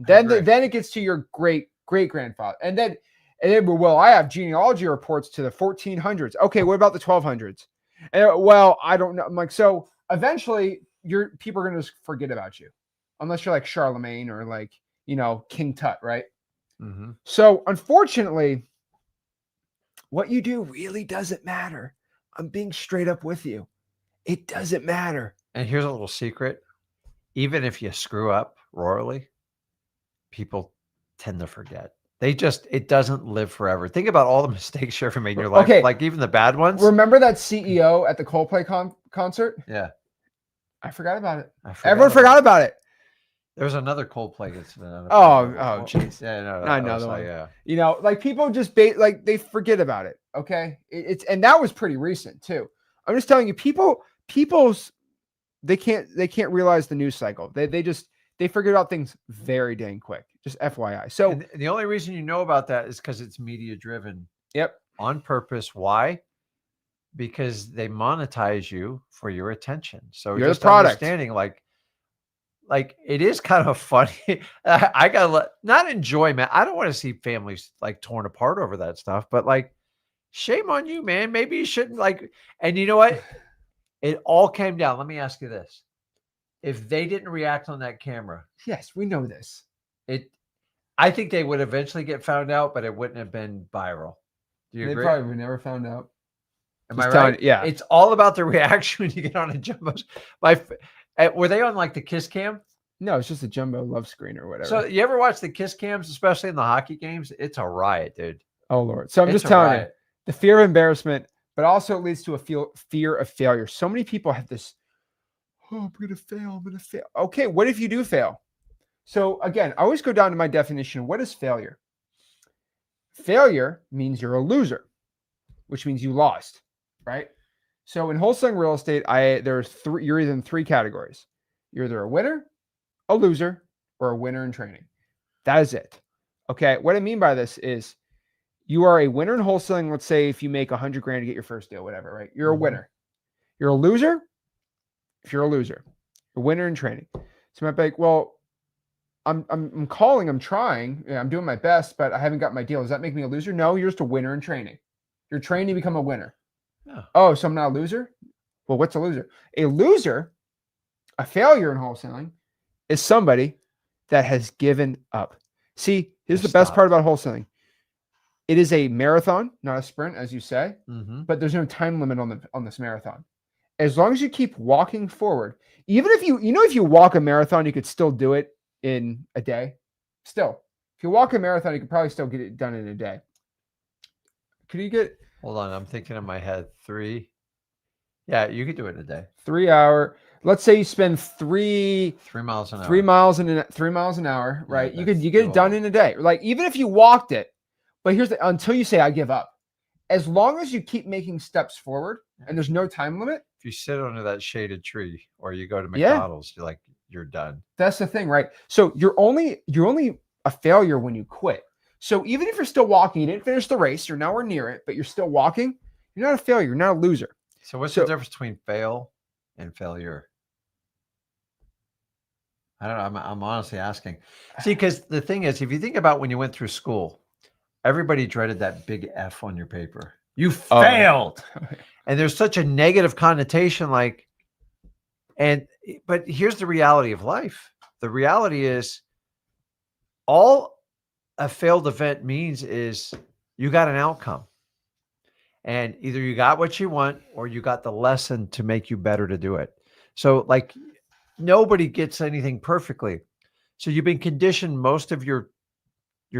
agree. Then it gets to your great great grandfather, and then well, I have genealogy reports to the 1400s. Okay, what about the 1200s? And well, I don't know. I'm like, so eventually, people are going to just forget about you, unless you're like Charlemagne or like King Tut, right? Mm-hmm. So unfortunately, what you do really doesn't matter. I'm being straight up with you. It doesn't matter. And here's a little secret. Even if you screw up royally, people tend to forget. It doesn't live forever. Think about all the mistakes you ever made in your life, Okay. like even the bad ones. Remember that CEO at the Coldplay concert? Yeah. I forgot about it. Everyone forgot about it. There's another Coldplay incident. Oh, jeez. Yeah, no, Not another one. Yeah. Like people just they forget about it. Okay, and that was pretty recent too. I'm just telling you, people's they can't realize the news cycle. They forget about things very dang quick. Just FYI. So and the only reason you know about that is because it's media driven. Yep. On purpose. Why? Because they monetize you for your attention. So you're just the product. Understanding like it is kind of funny. I gotta not enjoy, man. I don't want to see families like torn apart over that stuff, but like, shame on you, man. Maybe you shouldn't and you know what? It all came down. Let me ask you this. If they didn't react on that camera. Yes, we know this. I think they would eventually get found out, but it wouldn't have been viral. Do you agree? They probably would never found out. Am I right? Yeah. It's all about the reaction when you get on a jumbo. Were they on like the kiss cam? No, it's just a jumbo love screen or whatever. So you ever watch the kiss cams, especially in the hockey games? It's a riot, dude. Oh Lord. So I'm just telling you, the fear of embarrassment, but also it leads to a fear of failure. So many people have this, I'm going to fail. Okay, what if you do fail? So again, I always go down to my definition. What is failure? Failure means you're a loser, which means you lost, right? So in wholesaling real estate, you're either in three categories. You're either a winner, a loser, or a winner in training. That is it. Okay. What I mean by this is you are a winner in wholesaling. Let's say if you make $100 grand to get your first deal, whatever, right? You're a winner. You're a loser. If you're a loser, you're a winner in training. So you might be like, well, I'm calling, I'm trying, I'm doing my best, but I haven't got my deal. Does that make me a loser? No, you're just a winner in training. You're trained to become a winner. Yeah. Oh, so I'm not a loser? Well, what's a loser? A loser, a failure in wholesaling, is somebody that has given up. See, here's the best part about wholesaling. It is a marathon, not a sprint, as you say, but there's no time limit on this marathon. As long as you keep walking forward, even if if you walk a marathon, you could still do it in a day. Still, if you walk a marathon, you could probably still get it done in a day. Could you get? Hold on, I'm thinking in my head 3. Yeah, you could do it in a day. 3 hour. Let's say you spend 3 miles an hour. 3 miles 3 miles an hour, right? You get it done in a day. Like even if you walked it, but until you say I give up. As long as you keep making steps forward and there's no time limit. If you sit under that shaded tree or you go to McDonald's, you're done. That's the thing, right? So you're only a failure when you quit. So even if you're still walking, you didn't finish the race, you're nowhere near it, but you're still walking, you're not a failure, you're not a loser. So what's the difference between fail and failure? I don't know. I'm honestly asking. See, because the thing is, if you think about when you went through school, everybody dreaded that big F on your paper. You failed. And there's such a negative connotation, but here's the reality of life. The reality is all a failed event means is you got an outcome. And either you got what you want or you got the lesson to make you better to do it. So nobody gets anything perfectly. So you've been conditioned most of your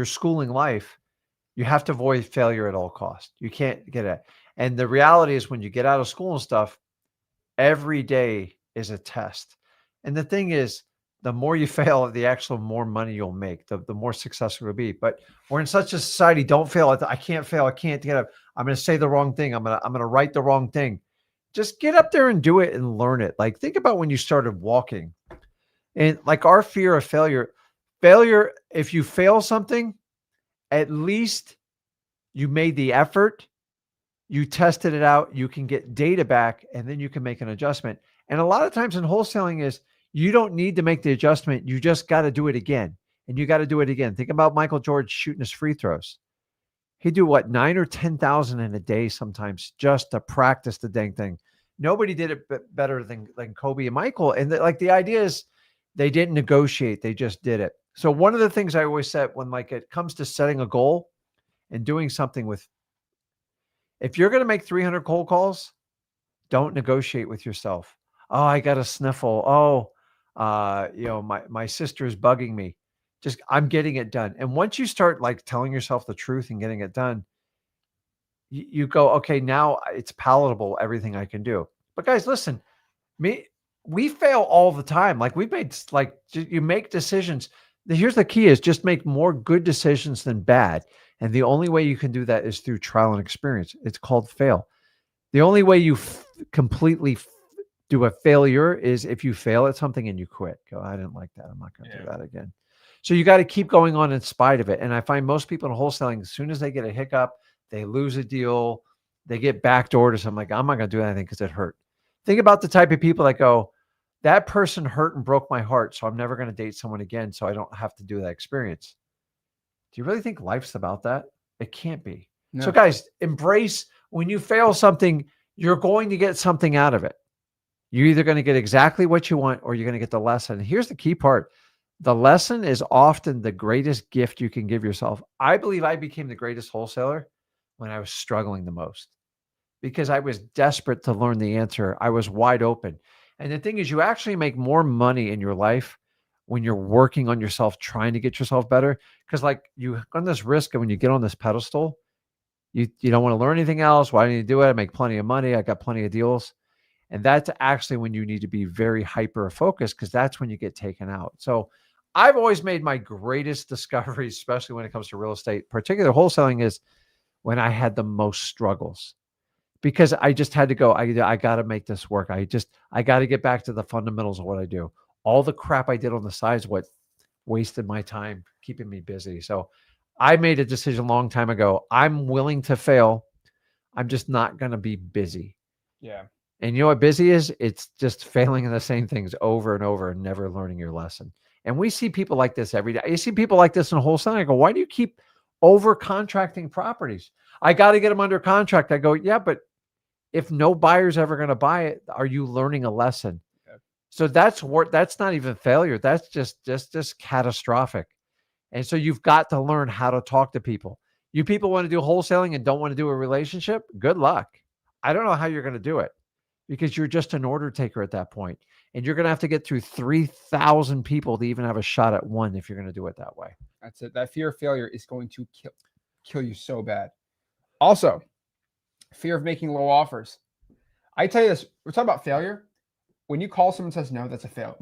schooling life. You have to avoid failure at all costs. You can't get it. And the reality is when you get out of school and stuff, every day is a test. And the thing is, the more you fail, the actual more money you'll make, the more successful you'll be. But we're in such a society, don't fail. I can't fail. I can't get up. I'm going to say the wrong thing. I'm going to write the wrong thing. Just get up there and do it and learn it. Think about when you started walking and our fear of failure, if you fail something, at least you made the effort, you tested it out, you can get data back, and then you can make an adjustment. And a lot of times in wholesaling is you don't need to make the adjustment. You just got to do it again. And you got to do it again. Think about Michael Jordan shooting his free throws. He'd do what, 9 or 10,000 in a day sometimes just to practice the dang thing. Nobody did it better than Kobe and Michael. And the idea is they didn't negotiate. They just did it. So one of the things I always said when it comes to setting a goal and doing something with, if you're going to make 300 cold calls, don't negotiate with yourself. Oh, I got a sniffle. Oh, my sister's bugging me. Just, I'm getting it done. And once you start telling yourself the truth and getting it done, you go, okay, now it's palatable, everything I can do. But guys, listen, we fail all the time. We made, you make decisions. Here's the key is just make more good decisions than bad. And the only way you can do that is through trial and experience. It's called fail. The only way you completely do a failure is if you fail at something and you quit. Go, I didn't like that. I'm not going to do that again. So you got to keep going on in spite of it. And I find most people in wholesaling, as soon as they get a hiccup, they lose a deal, they get backdoored or something, I'm not going to do anything because it hurt. Think about the type of people that go, that person hurt and broke my heart, so I'm never going to date someone again, so I don't have to do that experience. Do you really think life's about that? It can't be. No. So guys, embrace when you fail something, you're going to get something out of it. You're either going to get exactly what you want or you're going to get the lesson. And here's the key part. The lesson is often the greatest gift you can give yourself. I believe I became the greatest wholesaler when I was struggling the most because I was desperate to learn the answer. I was wide open. And the thing is, you actually make more money in your life when you're working on yourself, trying to get yourself better. Because you run this risk, and when you get on this pedestal, you don't want to learn anything else. Why do you do it? I make plenty of money. I got plenty of deals. And that's actually when you need to be very hyper focused because that's when you get taken out. So I've always made my greatest discoveries, especially when it comes to real estate, particularly wholesaling, is when I had the most struggles. Because I just had to go, I got to make this work. I got to get back to the fundamentals of what I do. All the crap I did on the side is what wasted my time, keeping me busy. So I made a decision a long time ago. I'm willing to fail. I'm just not going to be busy. Yeah. And you know what busy is? It's just failing in the same things over and over and never learning your lesson. And we see people like this every day. You see people like this in wholesaling. I go, why do you keep over contracting properties? I got to get them under contract. I go, yeah, but if no buyer's ever going to buy it, are you learning a lesson? Okay. So that's not even failure. That's just catastrophic. And so you've got to learn how to talk to people. You people want to do wholesaling and don't want to do a relationship? Good luck. I don't know how you're going to do it because you're just an order taker at that point. And you're going to have to get through 3,000 people to even have a shot at one if you're going to do it that way. That's it. That fear of failure is going to kill you so bad. Also, fear of making low offers. I tell you this, we're talking about failure. When you call someone and says no, that's a fail.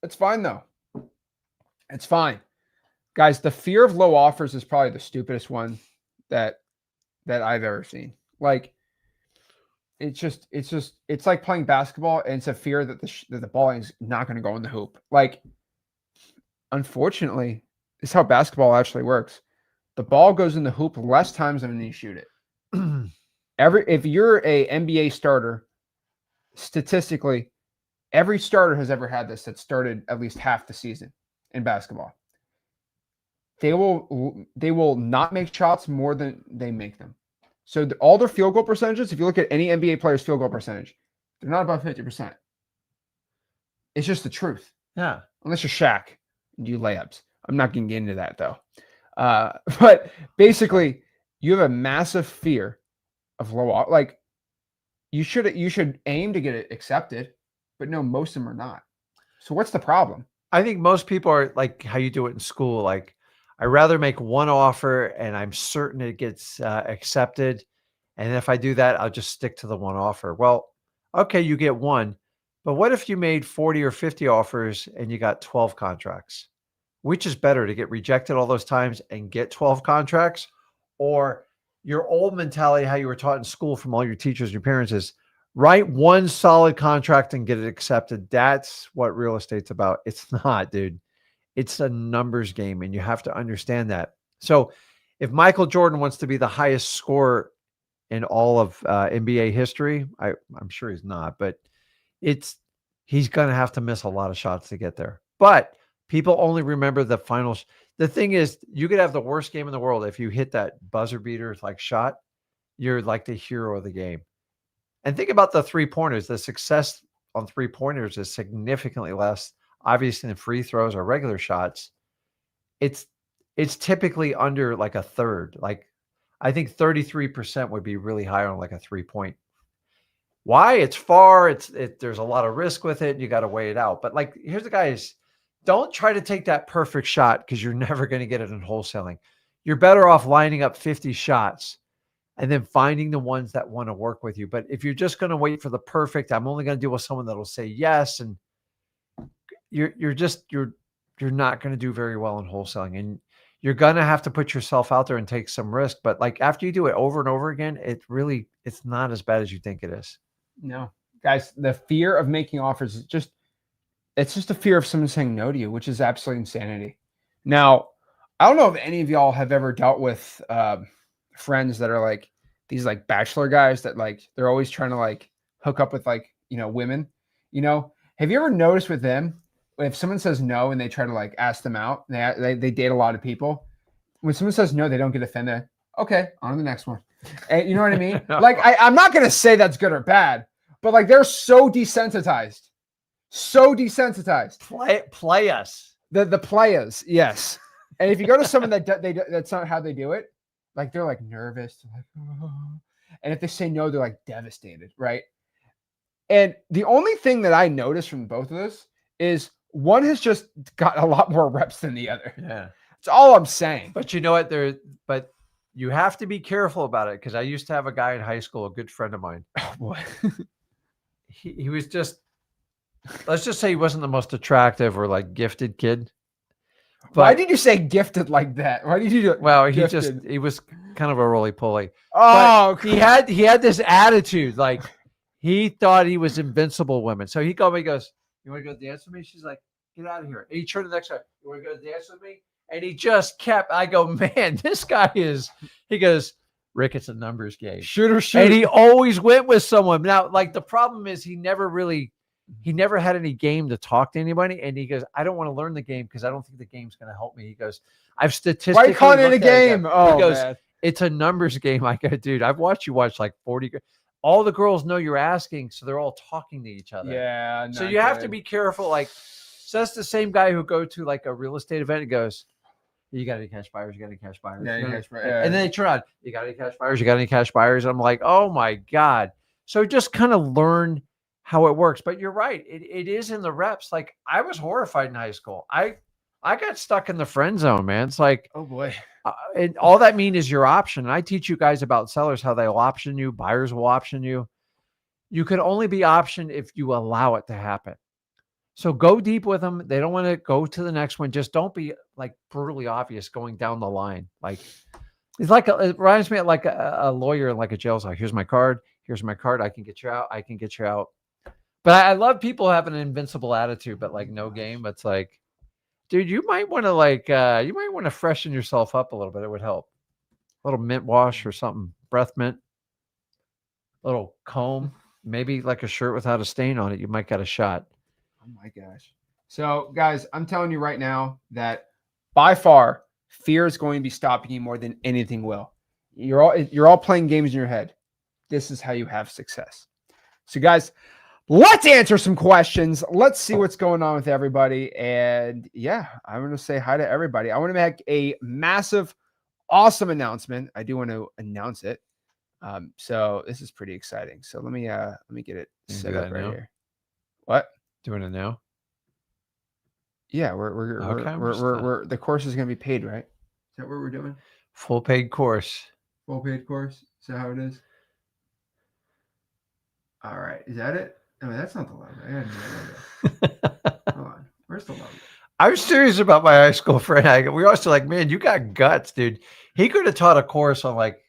It's fine though. It's fine. Guys, the fear of low offers is probably the stupidest one that I've ever seen. It's like playing basketball and it's a fear that the ball is not going to go in the hoop. Unfortunately, this is how basketball actually works. The ball goes in the hoop less times than when you shoot it. If you're a NBA starter, statistically, every starter has ever had this that started at least half the season in basketball. They will not make shots more than they make them. So all their field goal percentages, if you look at any NBA player's field goal percentage, they're not above 50%. It's just the truth. Yeah. Unless you're Shaq and you layups. I'm not going to get into that though. But basically, you have a massive fear of low. You should aim to get it accepted, but no, most of them are not. So what's the problem? I think most people are like how you do it in school. I rather make one offer and I'm certain it gets accepted. And if I do that, I'll just stick to the one offer. Well, okay, you get one, but what if you made 40 or 50 offers and you got 12 contracts? Which is better, to get rejected all those times and get 12 contracts, or your old mentality, how you were taught in school from all your teachers, your parents, is write one solid contract and get it accepted. That's what real estate's about. It's not, dude. It's a numbers game, and you have to understand that. So if Michael Jordan wants to be the highest scorer in all of NBA history, I'm sure he's not, but he's going to have to miss a lot of shots to get there. But people only remember the final. The thing is, you could have the worst game in the world. If you hit that buzzer beater like shot, you're like the hero of the game. And think about the 3-pointers. The success on 3-pointers is significantly less, obviously, than free throws or regular shots. It's typically under like a third. Like I think 33% would be really high on like a 3-point. Why? It's far. There's a lot of risk with it. You got to weigh it out. But like, here's the guys: don't try to take that perfect shot because you're never going to get it in wholesaling. You're better off lining up 50 shots and then finding the ones that want to work with you. But if you're just going to wait for the perfect, I'm only going to deal with someone that'll say yes, and you're not going to do very well in wholesaling, and you're going to have to put yourself out there and take some risk. But like after you do it over and over again, it's not as bad as you think it is. No, guys, the fear of making offers is it's just a fear of someone saying no to you, which is absolute insanity. Now, I don't know if any of y'all have ever dealt with friends that are like these like bachelor guys that like they're always trying to like hook up with like, women. Have you ever noticed with them, if someone says no and they try to like ask them out, they date a lot of people. When someone says no, they don't get offended. Okay, on to the next one. And you know what I mean? Like I'm not gonna say that's good or bad, but like they're so desensitized. Play us. The players, yes. And if you go to someone that's not how they do it, like they're like nervous, they're like, oh. And if they say no, they're like devastated, right? And the only thing that I noticed from both of this is one has just got a lot more reps than the other. Yeah, that's all I'm saying. But you know what? But you have to be careful about it because I used to have a guy in high school, a good friend of mine. Oh boy, he was just. Let's just say he wasn't the most attractive or like gifted kid. But why did you say gifted like that? Why did you do it? Well, he was kind of a roly-poly. Oh, he had this attitude, like he thought he was invincible women. So he called me, he goes, "You want to go dance with me?" She's like, "Get out of here." And he turned the next time, "You want to go dance with me?" And he just kept, I go, man, this guy is, he goes, "Rick, it's a numbers game. Shoot. And he always went with someone. Now, like the problem is he never had any game to talk to anybody. And he goes, "I don't want to learn the game because I don't think the game's going to help me." He goes, "I've statistically." Why are you calling it a game? He goes, man. "It's a numbers game." I go, "Dude, I've watched you watch like 40. All the girls know you're asking, so they're all talking to each other." Yeah. So you have to be careful. Like, so that's the same guy who go to like a real estate event and goes, "You got any cash buyers? You got any cash buyers?" Yeah, And then they turn on, "You got any cash buyers? You got any cash buyers?" And I'm like, oh my God. So just kind of learn how it works. But you're right. It is in the reps. Like I was horrified in high school. I got stuck in the friend zone, man. It's like, oh boy. And all that mean is your option. And I teach you guys about sellers, how they'll option you, buyers will option you. You can only be optioned if you allow it to happen. So go deep with them. They don't want to go to the next one. Just don't be like brutally obvious going down the line. Like it's like it reminds me of like a lawyer in like a jail cell. Here's my card. Here's my card. I can get you out. I can get you out. But I love people having an invincible attitude, but like no game. It's like, dude, you might want to freshen yourself up a little bit. It would help. A little mint wash or something, breath mint, a little comb, maybe like a shirt without a stain on it. You might get a shot. Oh my gosh. So guys, I'm telling you right now that by far fear is going to be stopping you more than anything will. You're all playing games in your head. This is how you have success. So guys, let's answer some questions. Let's see what's going on with everybody. And yeah, I'm going to say hi to everybody. I want to make a massive, awesome announcement. I do want to announce it. So this is pretty exciting. So let me get it set up right here. What? Doing it now? Yeah, we're the course is going to be paid, right? Is that what we're doing? Full paid course. Full paid course. Is that how it is? All right. Is that it? I mean, that's not the logo. I had no logo. Hold on. Where's the logo? I'm serious about my high school friend. We also like, man, you got guts, dude. He could have taught a course on like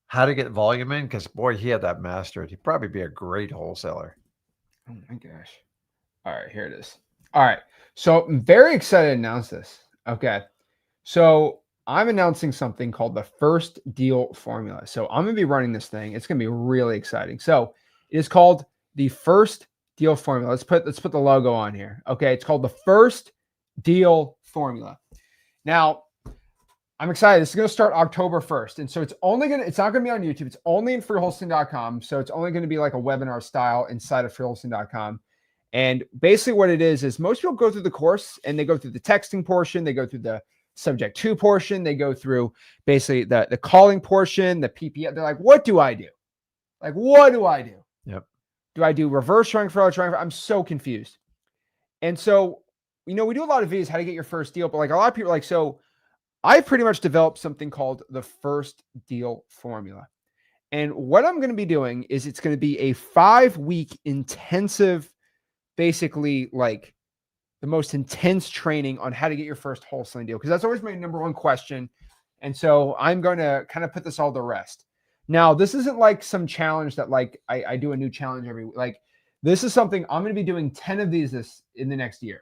how to get volume in because boy, he had that mastered. He'd probably be a great wholesaler. Oh my gosh. All right, here it is. All right. So I'm very excited to announce this. Okay. So I'm announcing something called the First Deal Formula. So I'm going to be running this thing. It's going to be really exciting. So it is called the first deal formula. Let's put the logo on here. Okay, it's called the first deal formula. Now, I'm excited. This is going to start October 1st. And so it's not going to be on YouTube. It's only in freewholesaling.com. So it's only going to be like a webinar style inside of freewholesaling.com. And basically what it is most people go through the course and they go through the texting portion. They go through the subject to portion. They go through basically the calling portion, the PPF. They're like, what do I do? Like, what do I do? Yep. Do I do reverse triangle? I'm so confused. And so, we do a lot of videos, how to get your first deal. But like a lot of people are like, so I pretty much developed something called the first deal formula. And what I'm going to be doing is it's going to be a 5-week intensive, basically like the most intense training on how to get your first wholesaling deal. Because that's always my number one question. And so I'm going to kind of put this all to rest. Now, this isn't like some challenge that like I do a new challenge every week. Like this is something I'm going to be doing 10 of these in the next year.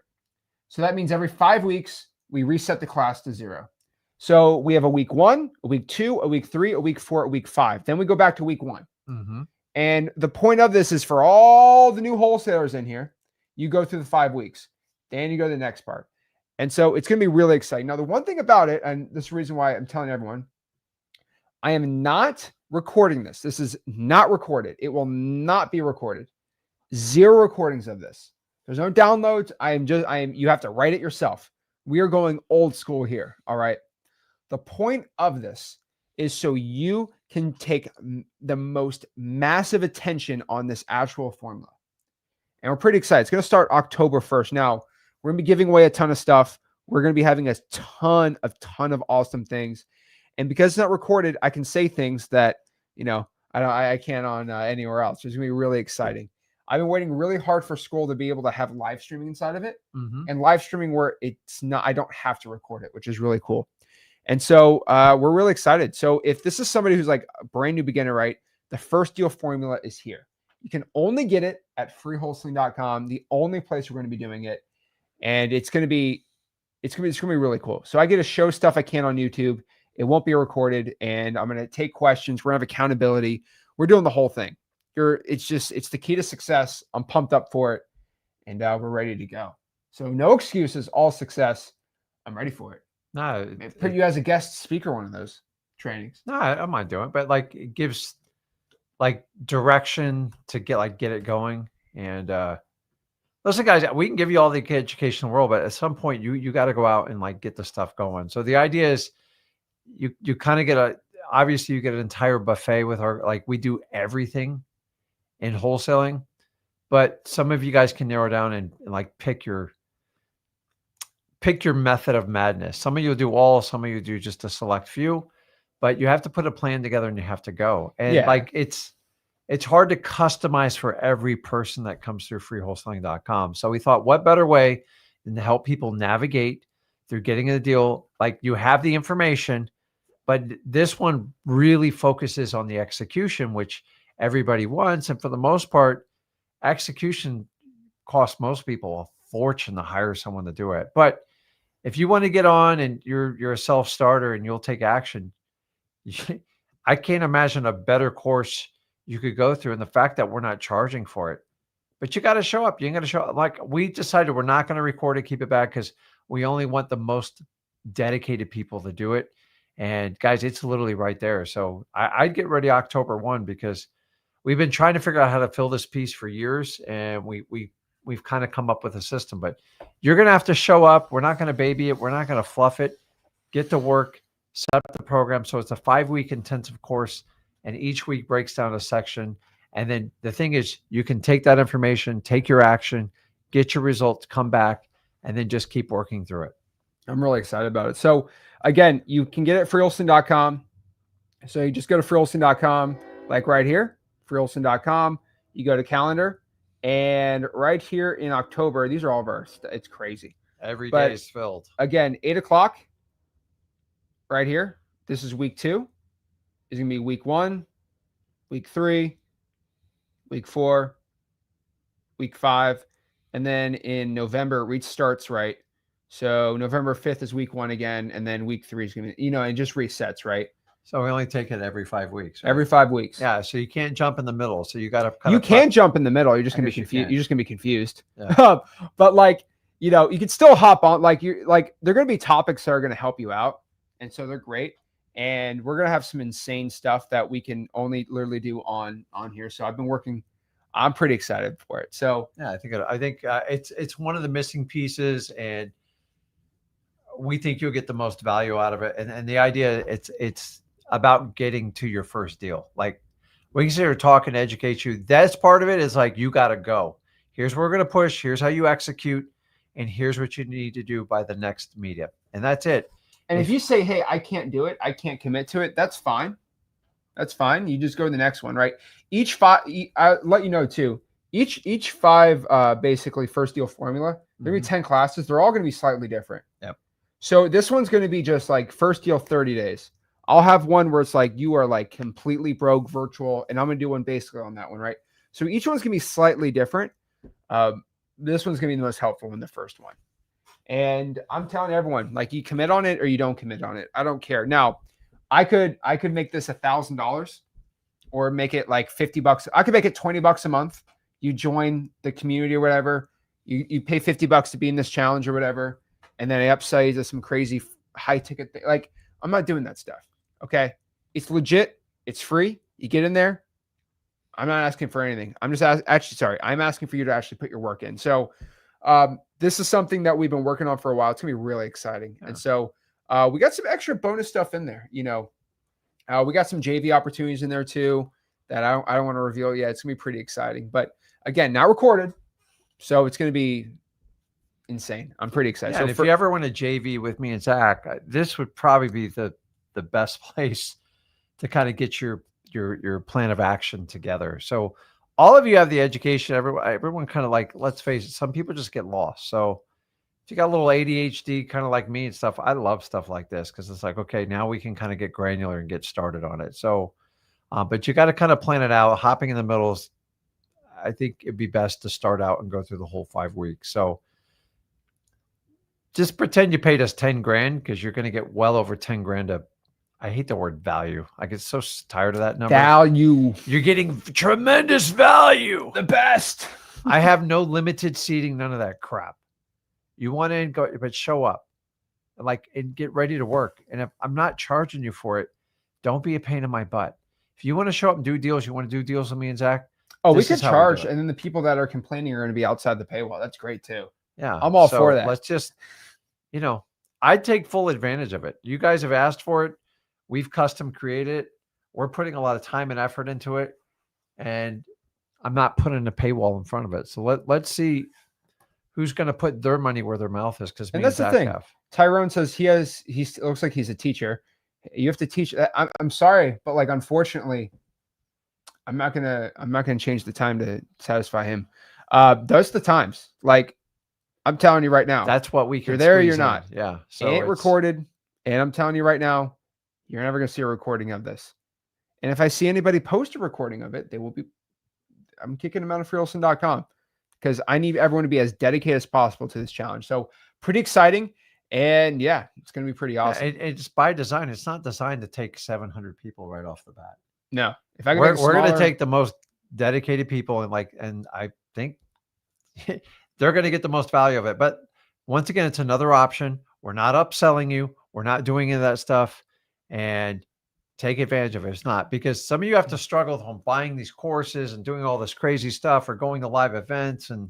So that means every 5 weeks, we reset the class to 0. So we have a week 1, a week 2, a week 3, a week 4, a week 5. Then we go back to week 1. Mm-hmm. And the point of this is for all the new wholesalers in here, you go through the 5 weeks. Then you go to the next part. And so it's going to be really exciting. Now, the one thing about it, and this is the reason why I'm telling everyone, I am not recording this. This is not recorded. It will not be recorded. 0 recordings of this. There's no downloads. You have to write it yourself. We are going old school here. All right. The point of this is so you can take the most massive attention on this actual formula. And we're pretty excited. It's going to start October 1st. Now, we're going to be giving away a ton of stuff. We're going to be having a ton of awesome things. And because it's not recorded, I can say things that, I can't on anywhere else. It's going to be really exciting. I've been waiting really hard for school to be able to have live streaming inside of it, and live streaming where I don't have to record it, which is really cool. And so we're really excited. So if this is somebody who's like a brand new beginner, right? The first deal formula is here. You can only get it at freewholesaling.com, the only place we're going to be doing it. And it's going to be really cool. So I get to show stuff I can on YouTube. It won't be recorded, and I'm going to take questions. We're going to have accountability. We're doing the whole thing. It's the key to success. I'm pumped up for it, and we're ready to go. So no excuses, all success. I'm ready for it. No, Put you as a guest speaker one of those trainings. No, I don't mind doing it, but like it gives like direction to get it going. And listen, guys, we can give you all the education in the world, but at some point you got to go out and like get the stuff going. So the idea is you kind of obviously you get an entire buffet with we do everything in wholesaling, but some of you guys can narrow down and like pick your method of madness. Some of you do all, some of you do just a select few, but you have to put a plan together and you have to go. And it's hard to customize for every person that comes through freewholesaling.com. So we thought, what better way than to help people navigate through getting a deal? Like you have the information, but this one really focuses on the execution, which everybody wants. And for the most part, execution costs most people a fortune to hire someone to do it. But if you want to get on and you're a self-starter and you'll take action, I can't imagine a better course you could go through. And the fact that we're not charging for it, but you got to show up. You ain't got to show up. Like we decided we're not going to record it, keep it back, because we only want the most dedicated people to do it. And guys, it's literally right there. So I'd get ready October 1 because we've been trying to figure out how to fill this piece for years. And we've kind of come up with a system, but you're going to have to show up. We're not going to baby it. We're not going to fluff it. Get to work, set up the program. So it's a 5-week intensive course, and each week breaks down a section. And then the thing is, you can take that information, take your action, get your results, come back, and then just keep working through it. I'm really excited about it. So again, you can get it at freewholesaling.com. So you just go to freewholesaling.com, like right here, freewholesaling.com. You go to calendar. And right here in October, these are all of our, it's crazy. Every day is filled. Again, 8 o'clock right here. This is week 2. It's going to be week 1, week 3, week 4, week 5. And then in November, it restarts, right? So November 5th is week 1 again. And then week 3 is going to, and just resets, right? So we only take it every 5 weeks. Right? Every 5 weeks. Yeah. So you can't jump in the middle. So you got to kind You of. can jump in the middle. You're just I gonna be guess you confused. can. You're just gonna be confused. Yeah. But like, you know, you can still hop on. Like they're gonna be topics that are gonna help you out, and so they're great. And we're gonna have some insane stuff that we can only literally do on here. So I've been working. I'm pretty excited for it. So Yeah, I think it's one of the missing pieces, and we think you'll get the most value out of it. And the idea it's about getting to your first deal. Like we can sit here talk and educate you. That's part of it is like you got to go. Here's where we're going to push. Here's how you execute, and here's what you need to do by the next meetup. And that's it. And if you say, hey, I can't do it, I can't commit to it, that's fine. That's fine. You just go to the next one, right? Each 5, I'll let you know too, each 5 basically first deal formula, there'll be 10 classes. They're all going to be slightly different. Yep. So this one's going to be just like first deal 30 days. I'll have one where it's like you are like completely broke virtual, and I'm going to do one basically on that one, right? So each one's going to be slightly different. This one's going to be the most helpful in the first one. And I'm telling everyone, like, you commit on it or you don't commit on it. I don't care. Now, I could make this $1,000 or make it like $50. I could make it $20 a month. You join the community or whatever. You pay $50 to be in this challenge or whatever, and then I upsell you to some crazy high ticket thing. Like, I'm not doing that stuff. Okay, it's legit. It's free. You get in there. I'm not asking for anything. I'm just I'm asking for you to actually put your work in. So this is something that we've been working on for a while. It's gonna be really exciting. Yeah. And so we got some extra bonus stuff in there. You know, we got some JV opportunities in there too that I don't want to reveal yet. It's gonna be pretty exciting. But again, not recorded, so it's gonna be insane. I'm pretty excited. Yeah, so if you ever want to JV with me and Zach, this would probably be the best place to kind of get your plan of action together. So all of you have the education. Everyone kind of, like, let's face it, some people just get lost. So if you got a little ADHD, kind of like me and stuff, I love stuff like this because it's like, okay, now we can kind of get granular and get started on it. So, but you got to kind of plan it out. Hopping in the middle is, I think it'd be best to start out and go through the whole 5 weeks. So just pretend you paid us 10 grand because you're going to get well over 10 grand of, I hate the word value. I get so tired of that number. Value. You're getting tremendous value. The best. I have no limited seating, none of that crap. You want to go, but show up, and get ready to work. And if I'm not charging you for it, don't be a pain in my butt. If you want to show up and do deals, you want to do deals with me and Zach. Oh, we could charge, and then the people that are complaining are going to be outside the paywall. That's great too. Yeah, I'm all for that. Let's just, I'd take full advantage of it. You guys have asked for it. We've custom created it. We're putting a lot of time and effort into it, and I'm not putting a paywall in front of it. So let's see who's going to put their money where their mouth is. Because that's the thing. Tyrone says he looks like he's a teacher. You have to teach. I'm sorry, but like, unfortunately, I'm not gonna change the time to satisfy him. Those the times. Like, I'm telling you right now. That's what we can. You're there, you're not. Yeah. So it ain't recorded, and I'm telling you right now, you're never gonna see a recording of this. And if I see anybody post a recording of it, I'm kicking them out of freewholesaling.com because I need everyone to be as dedicated as possible to this challenge. So pretty exciting. And yeah, it's going to be pretty awesome. It's by design. It's not designed to take 700 people right off the bat. No, if we're going to take the most dedicated people, and I think they're going to get the most value of it. But once again, it's another option. We're not upselling you. We're not doing any of that stuff, and take advantage of it. It's not, because some of you have to struggle on buying these courses and doing all this crazy stuff or going to live events, and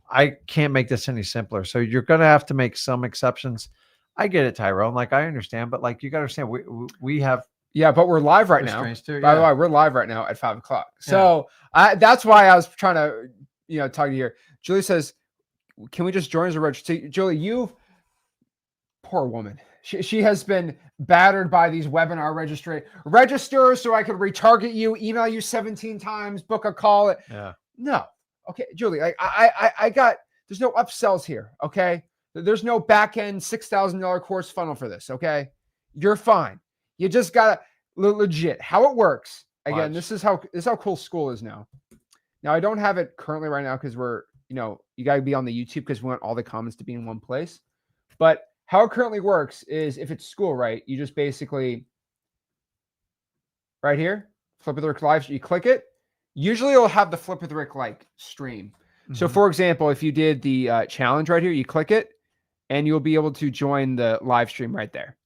I can't make this any simpler. So you're going to have to make some exceptions. I get it, Tyrone. I understand, but you got to understand, we have. Yeah, but we're live right now. Too, By the way, we're live right now at 5 o'clock. So that's why I was trying to, talk to you here. Julie says, can we just join as a register? Julie, poor woman. She has been battered by these webinar register so I could retarget you, email you 17 times, book a call. Yeah. No. Okay, Julie, I got, there's no upsells here. Okay. There's no back end $6,000 course funnel for this. Okay. You're fine. You just got to legit how it works. Again, this is how cool school is now. Now I don't have it currently right now because we're, you got to be on the YouTube because we want all the comments to be in one place. But how it currently works is if it's school, right? You just basically right here, Flip with Rick Live. You click it. Usually it'll have the Flip with Rick like stream. So for example, if you did the challenge right here, you click it and you'll be able to join the live stream right there.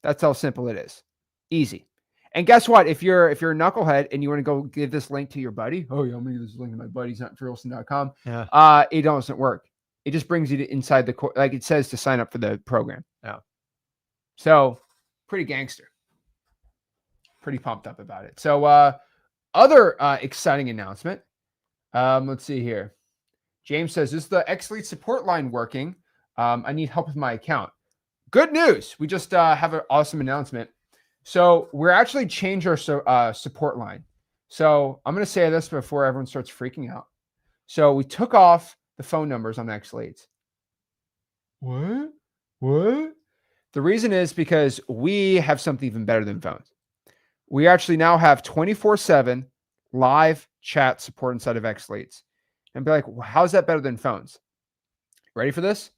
That's how simple it is. Easy. And guess what? If you're a knucklehead and you want to go give this link to your buddy, oh yeah, I'm gonna give this link to my buddy. He's not freewheelson.com. Yeah. It doesn't work. It just brings you to inside the like it says to sign up for the program. Yeah. So pretty gangster. Pretty pumped up about it. So other exciting announcement. Let's see here. James says, is the X-Lead support line working? I need help with my account. Good news. We just have an awesome announcement. So we're actually changed our support line. So I'm going to say this before everyone starts freaking out. So we took off the phone numbers on X-Leads. What? The reason is because we have something even better than phones. We actually now have 24/7 live chat support inside of X-Leads. And be like, well, how's that better than phones? Ready for this?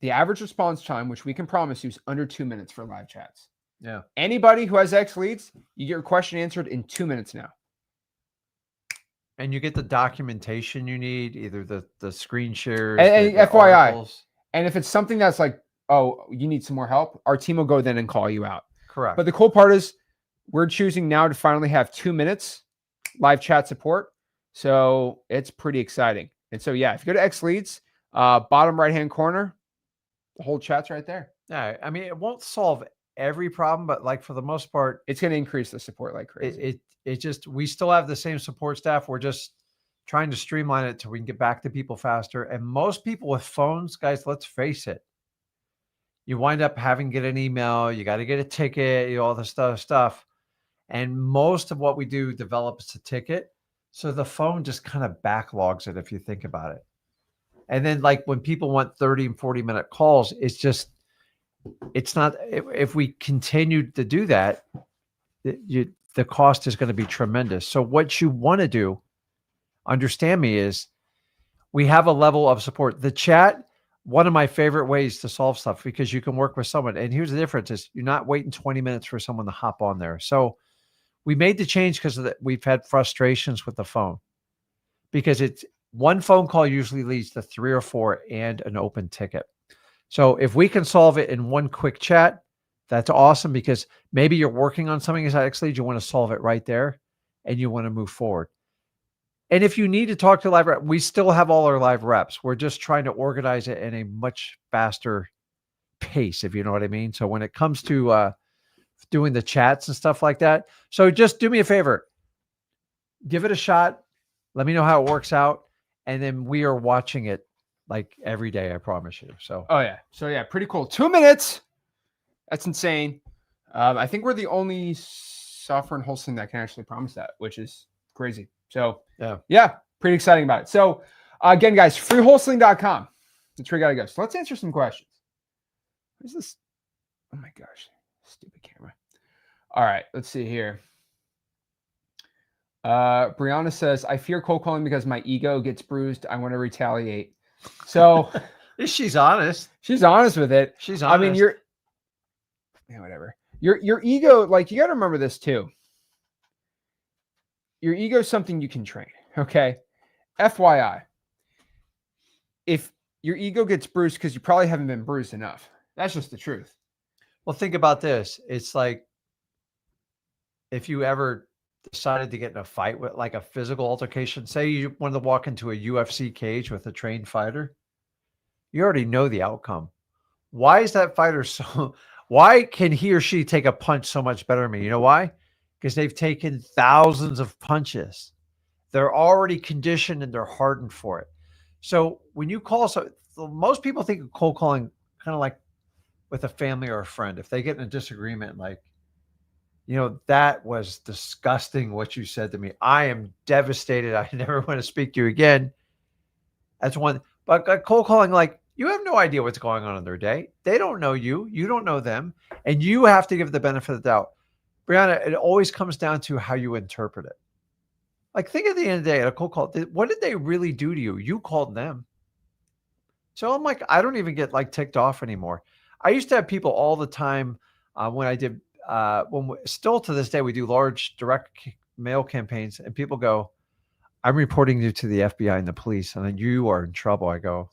The average response time, which we can promise you, is under 2 minutes for live chats. Yeah. Anybody who has X-Leads, you get your question answered in 2 minutes now. And you get the documentation you need, either the screen shares, and the FYI. articles. And if it's something that's like, oh, you need some more help, our team will go then and call you out. Correct. But the cool part is we're choosing now to finally have 2 minutes live chat support. So it's pretty exciting. And so, yeah, if you go to X-Leads, bottom right-hand corner, the whole chat's right there. Yeah. I mean, it won't solve every problem, but like for the most part, it's going to increase the support like crazy. It just, we still have the same support staff. We're just trying to streamline it so we can get back to people faster. And most people with phones, guys, let's face it, you wind up having to get an email, you got to get a ticket, all this stuff. And most of what we do develops a ticket. So the phone just kind of backlogs it if you think about it. And then like when people want 30 and 40-minute calls, it's not, if we continue to do that, the cost is going to be tremendous. So what you want to do, understand me, is we have a level of support. The chat, one of my favorite ways to solve stuff, because you can work with someone. And here's the difference is you're not waiting 20 minutes for someone to hop on there. So we made the change because we've had frustrations with the phone, because it's one phone call usually leads to 3 or 4 and an open ticket. So if we can solve it in one quick chat, that's awesome, because maybe you're working on something as X-Lead, you want to solve it right there and you want to move forward. And if you need to talk to live rep, we still have all our live reps. We're just trying to organize it in a much faster pace, if you know what I mean. So when it comes to doing the chats and stuff like that, so just do me a favor, give it a shot. Let me know how it works out. And then we are watching it like every day, I promise you. So, oh yeah. So yeah, pretty cool. 2 minutes. That's insane. I think we're the only software and wholesaling that can actually promise that, which is crazy. So yeah, pretty exciting about it. So again, guys, freewholesaling.com. That's where you gotta go. So let's answer some questions. What is this? Oh my gosh, stupid camera. All right, let's see here. Brianna says, I fear cold calling because my ego gets bruised. I want to retaliate. So she's honest. She's honest with it. She's honest. I mean, whatever. Your ego, like, you got to remember this too. Your ego is something you can train. Okay. FYI. If your ego gets bruised because you probably haven't been bruised enough. That's just the truth. Well, think about this. It's like if you ever decided to get in a fight with like a physical altercation, say you wanted to walk into a UFC cage with a trained fighter, you already know the outcome. Why is that fighter why can he or she take a punch so much better than me? You know why? Because they've taken thousands of punches. They're already conditioned and they're hardened for it. So when you call, most people think of cold calling kind of like with a family or a friend. If they get in a disagreement, like, you know, that was disgusting what you said to me. I am devastated. I never want to speak to you again. That's one. But cold calling, like, you have no idea what's going on in their day. They don't know you. You don't know them. And you have to give the benefit of the doubt. Brianna, it always comes down to how you interpret it. Like, think at the end of the day, at a cold call, what did they really do to you? You called them. So I'm like, I don't even get like ticked off anymore. I used to have people all the time when I did still to this day, we do large direct mail campaigns, and people go, "I'm reporting you to the FBI and the police, and then you are in trouble." I go,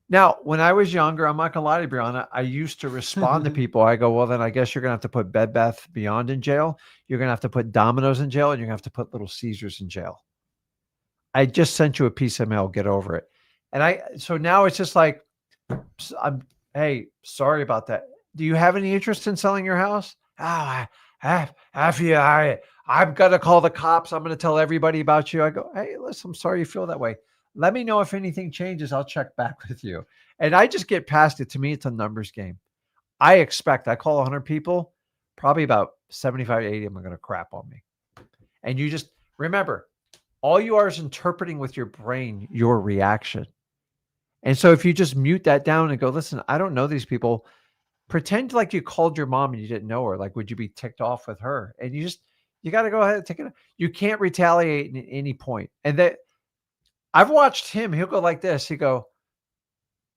now, when I was younger, I'm not gonna lie to you, Brianna, I used to respond to people. I go, well, then I guess you're gonna have to put Bed Bath Beyond in jail. You're gonna have to put Domino's in jail, and you're gonna have to put Little Caesars in jail. I just sent you a piece of mail. Get over it. And so now it's just like, hey, sorry about that. Do you have any interest in selling your house? I've got to call the cops. I'm going to tell everybody about you. I go, hey, listen, I'm sorry you feel that way. Let me know if anything changes. I'll check back with you. And I just get past it. To me, it's a numbers game. I call 100 people, probably about 75 to 80 of them are going to crap on me. And you just remember, all you are is interpreting with your brain your reaction. And so if you just mute that down and go, listen, I don't know these people, pretend like you called your mom and you didn't know her. Like, would you be ticked off with her? And you got to go ahead and take it. You can't retaliate at any point. And that I've watched him, he'll go like this. They go,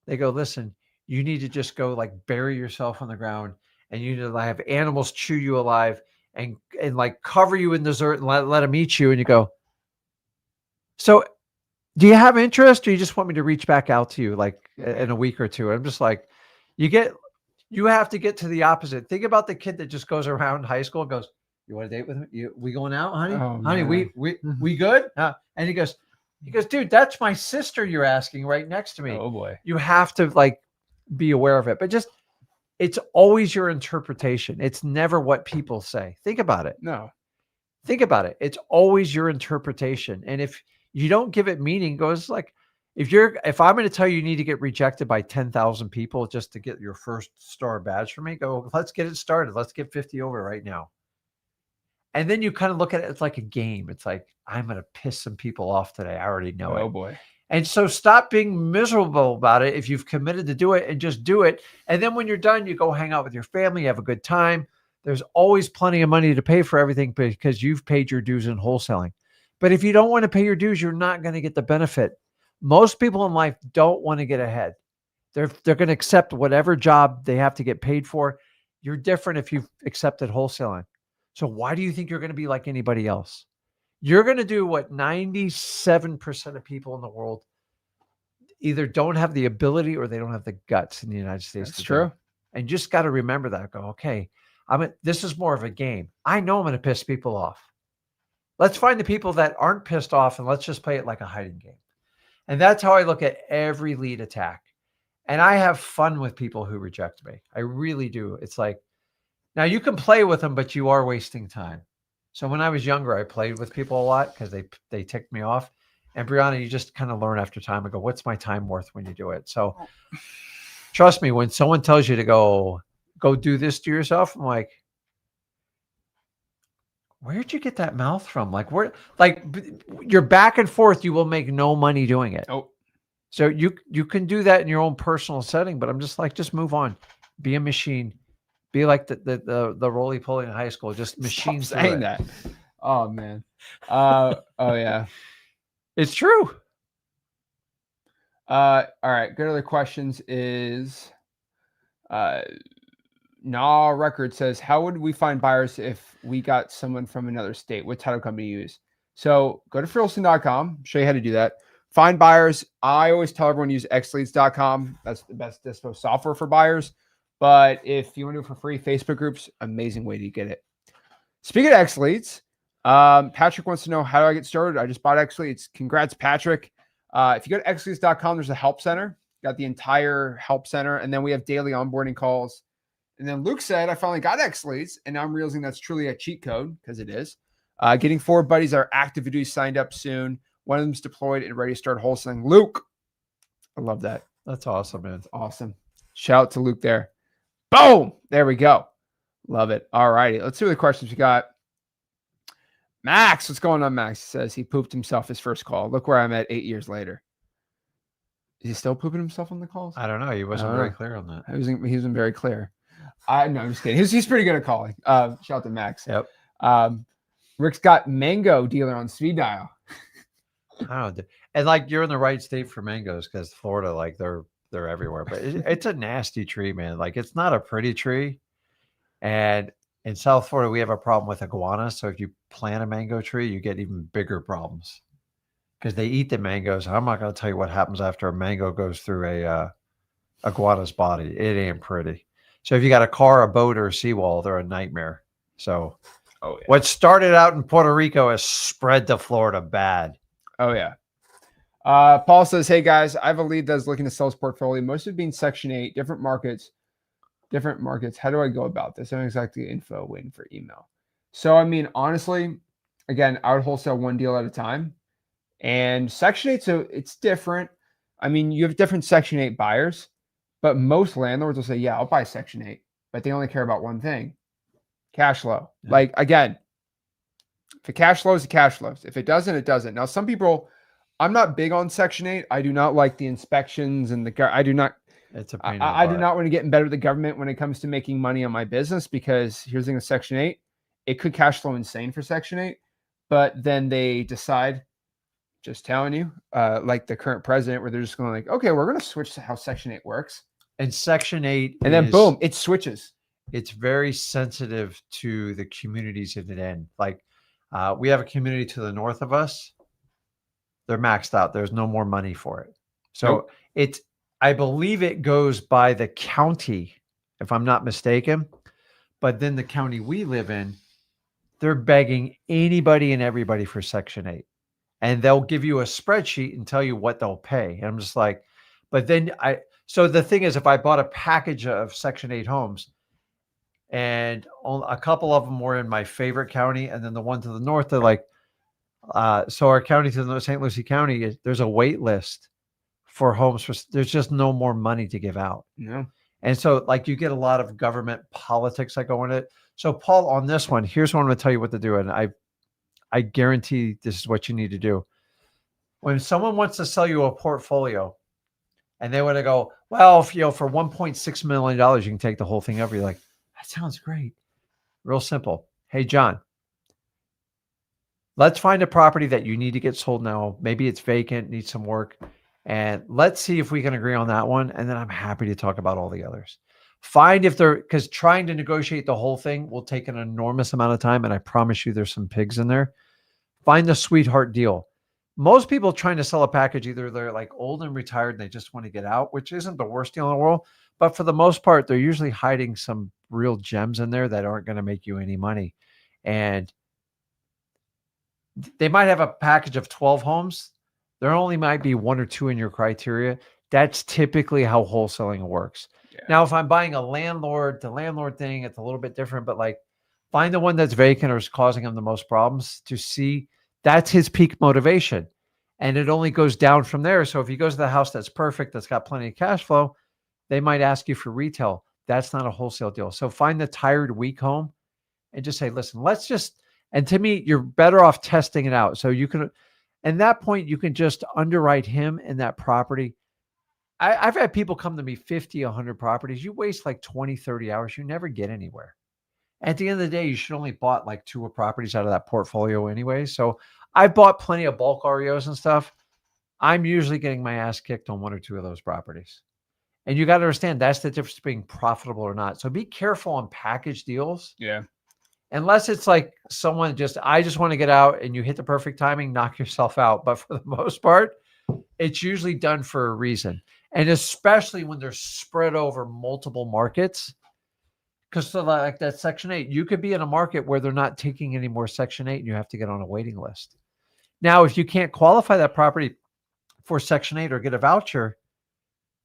listen, you need to just go like bury yourself on the ground, and you need to have animals chew you alive and like cover you in dessert and let them eat you. And you go, so do you have interest, or you just want me to reach back out to you like in a week or two? I'm just like, you have to get to the opposite. Think about the kid that just goes around high school and goes, you want to date with me? We going out, honey? Oh, honey, man. we good? And he goes, dude, that's my sister you're asking right next to me. Oh boy. You have to like be aware of it, but it's always your interpretation. It's never what people say. Think about it. No. Think about it. It's always your interpretation. And if you don't give it meaning, goes like, if I'm going to tell you need to get rejected by 10,000 people just to get your first star badge for me, go, let's get it started. Let's get 50 over right now. And then you kind of look at it, it's like a game. It's like, I'm going to piss some people off today. I already know it. Oh boy. And so stop being miserable about it if you've committed to do it, and just do it. And then when you're done, you go hang out with your family, you have a good time. There's always plenty of money to pay for everything because you've paid your dues in wholesaling. But if you don't want to pay your dues, you're not going to get the benefit. Most people in life don't want to get ahead. They're going to accept whatever job they have to get paid for. You're different if you've accepted wholesaling. So why do you think you're going to be like anybody else? You're going to do what 97% of people in the world either don't have the ability or they don't have the guts in the United States. That's true. And you just got to remember that. Go, okay, this is more of a game. I know I'm going to piss people off. Let's find the people that aren't pissed off and let's just play it like a hiding game. And that's how I look at every lead attack. And I have fun with people who reject me. I really do. It's like, now you can play with them, but you are wasting time. So when I was younger, I played with people a lot because they ticked me off. And Brianna, you just kind of learn after time. I go, what's my time worth when you do it? So trust me, when someone tells you to go do this to yourself, I'm like, where'd you get that mouth from? Like, you're back and forth. You will make no money doing it. Oh, so you can do that in your own personal setting, but I'm just like, just move on. Be a machine. Be like the roly-poly in high school. Just machine. Stop saying that. Oh man. Oh yeah. It's true. All right. Good other questions is Nah Record says, how would we find buyers if we got someone from another state? What title company you use? So go to freelston.com, show you how to do that. Find buyers. I always tell everyone to use xleads.com. That's the best dispo software for buyers. But if you want to do it for free, Facebook groups, amazing way to get it. Speaking of xleads, Patrick wants to know, how do I get started? I just bought xleads. Congrats, Patrick. If you go to xleads.com, there's a help center. Got the entire help center. And then we have daily onboarding calls. And then Luke said, I finally got xleads. And now I'm realizing that's truly a cheat code, because it is. Getting 4 buddies that are active to do signed up soon. One of them's deployed and ready to start wholesaling. Luke, I love that. That's awesome, man. That's awesome. Shout out to Luke there. Boom. There we go. Love it. All righty. Let's see what the questions we got. Max, what's going on, Max? He says he pooped himself his first call. Look where I'm at 8 years later. Is he still pooping himself on the calls? I don't know. He wasn't very clear on that. He wasn't very clear. No, I'm just kidding. He's pretty good at calling. Shout out to Max. Yep. Rick's got mango dealer on speed dial. I don't know. And like, you're in the right state for mangoes, because Florida, like they're everywhere. But it's a nasty tree, man. Like, it's not a pretty tree. And in South Florida, we have a problem with iguanas. So if you plant a mango tree, you get even bigger problems because they eat the mangoes. I'm not going to tell you what happens after a mango goes through a iguana's body. It ain't pretty. So if you got a car, a boat, or a seawall, they're a nightmare. So what started out in Puerto Rico has spread to Florida bad. Oh, yeah. Paul says, hey, guys, I have a lead that's looking to sell his portfolio. Most of it being Section 8, different markets. How do I go about this? I don't exactly info, waiting for email. So, I mean, honestly, again, I would wholesale one deal at a time. And Section 8, so it's different. I mean, you have different Section 8 buyers, but most landlords will say, yeah, I'll buy Section 8, but they only care about one thing, cash flow. Yeah. Like, again, if it cash flows, it cash flows. If it doesn't, it doesn't. Now, some people, I'm not big on Section 8. I do not like the inspections and I do not. It's a pain in the I do butt. not want to get in bed with the government when it comes to making money on my business, because here's the thing with Section 8. It could cash flow insane for Section 8, but then they decide, just telling you, like the current president, where they're just going like, okay, we're going to switch to how Section 8 works. And Section 8 And then boom, it switches. It's very sensitive to the communities in it in. Like we have a community to the north of us. They're maxed out. There's no more money for it. So I believe it goes by the county, if I'm not mistaken. But then the county we live in, they're begging anybody and everybody for Section 8. And they'll give you a spreadsheet and tell you what they'll pay. And I'm just like, but then so the thing is, if I bought a package of Section 8 homes and a couple of them were in my favorite county, and then the one to the north, they're like, so our county to the north, St. Lucie County, there's a wait list for homes. There's just no more money to give out. Yeah. And so like you get a lot of government politics that go in it. So Paul, on this one, here's what I'm going to tell you what to do. And I guarantee this is what you need to do. When someone wants to sell you a portfolio and they want to go, well, if, for $1.6 million, you can take the whole thing over. You're like, that sounds great. Real simple. Hey, John, let's find a property that you need to get sold now. Maybe it's vacant, needs some work. And let's see if we can agree on that one. And then I'm happy to talk about all the others. Find if because trying to negotiate the whole thing will take an enormous amount of time. And I promise you there's some pigs in there. Find the sweetheart deal. Most people trying to sell a package, either they're like old and retired and they just want to get out, which isn't the worst deal in the world. But for the most part, they're usually hiding some real gems in there that aren't going to make you any money. And they might have a package of 12 homes. There only might be one or two in your criteria. That's typically how wholesaling works. Yeah. Now, if I'm buying the landlord thing, it's a little bit different, but like find the one that's vacant or is causing them the most problems to see. That's his peak motivation. And it only goes down from there. So if he goes to the house that's perfect, that's got plenty of cash flow, they might ask you for retail. That's not a wholesale deal. So find the tired, weak home and just say, listen, and to me, you're better off testing it out. So you can, at that point, you can just underwrite him and that property. I've had people come to me 50, 100 properties. You waste like 20, 30 hours. You never get anywhere. At the end of the day, you should only bought like 2 properties out of that portfolio anyway. So I bought plenty of bulk REOs and stuff. I'm usually getting my ass kicked on 1 or 2 of those properties. And you got to understand that's the difference between profitable or not. So be careful on package deals. Yeah. Unless it's like someone I just want to get out and you hit the perfect timing, knock yourself out. But for the most part, it's usually done for a reason. And especially when they're spread over multiple markets. Because like that Section 8, you could be in a market where they're not taking any more Section 8 and you have to get on a waiting list. Now, if you can't qualify that property for Section 8 or get a voucher,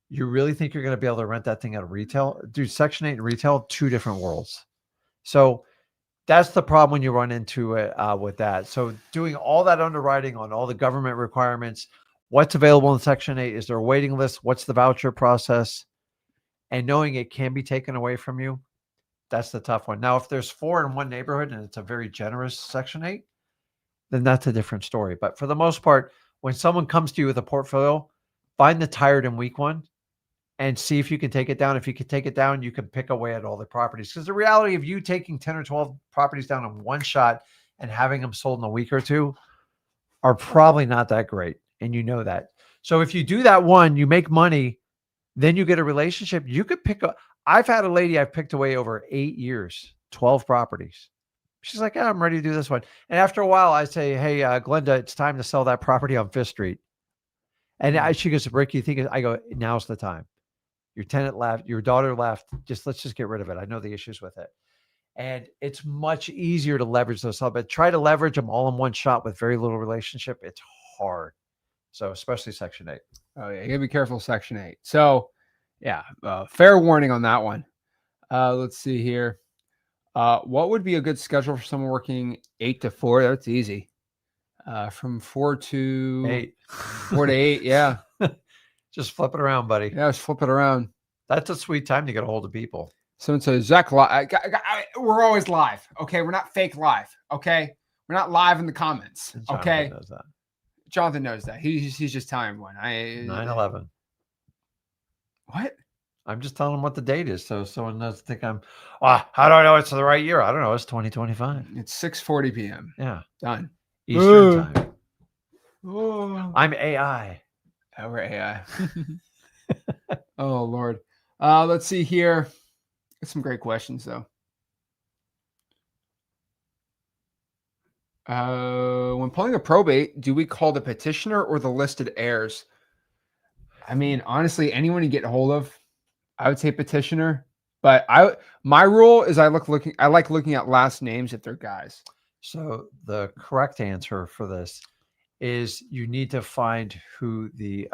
you really think you're going to be able to rent that thing out of retail? Dude, Section 8 and retail, 2 different worlds. So that's the problem when you run into it with that. So doing all that underwriting on all the government requirements, what's available in Section 8, is there a waiting list? What's the voucher process? And knowing it can be taken away from you. That's the tough one. Now, if there's 4 in one neighborhood and it's a very generous Section 8, then that's a different story. But for the most part, when someone comes to you with a portfolio, find the tired and weak one and see if you can take it down. If you can take it down, you can pick away at all the properties. Because the reality of you taking 10 or 12 properties down in one shot and having them sold in a week or 2 are probably not that great. And you know that. So if you do that one, you make money, then you get a relationship. You could pick up. I've had a lady I've picked away over 8 years, 12 properties. She's like, I'm ready to do this one. And after a while, I say, hey, Glenda, it's time to sell that property on Fifth Street. And she goes, Rick, you think? I go, now's the time. Your tenant left, your daughter left. Let's just get rid of it. I know the issues with it. And it's much easier to leverage those. But try to leverage them all in one shot with very little relationship. It's hard. So especially Section 8. Oh, yeah. You got to be careful, Section 8. So, yeah, fair warning on that one. Let's see here. What would be a good schedule for someone working 8 to 4? That's easy. From 4 to 8. 4 to 8, yeah. Just flip it around, buddy. Yeah, just flip it around. That's a sweet time to get a hold of people. Someone says, Zach, we're always live. Okay, we're not fake live. Okay, we're not live in the comments. Okay, knows that. Jonathan knows that. He's just telling everyone. 9/11. What? I'm just telling them what the date is, so someone doesn't think I'm. How do I know it's the right year? I don't know. It's 2025. It's 6:40 p.m. Yeah, done. Eastern time. I'm AI. Oh, we're AI. Oh Lord. Let's see here. Some great questions though. When pulling a probate, do we call the petitioner or the listed heirs? I mean, honestly, anyone you get a hold of, I would say petitioner. But my rule is I like looking at last names if they're guys. So the correct answer for this is you need to find who the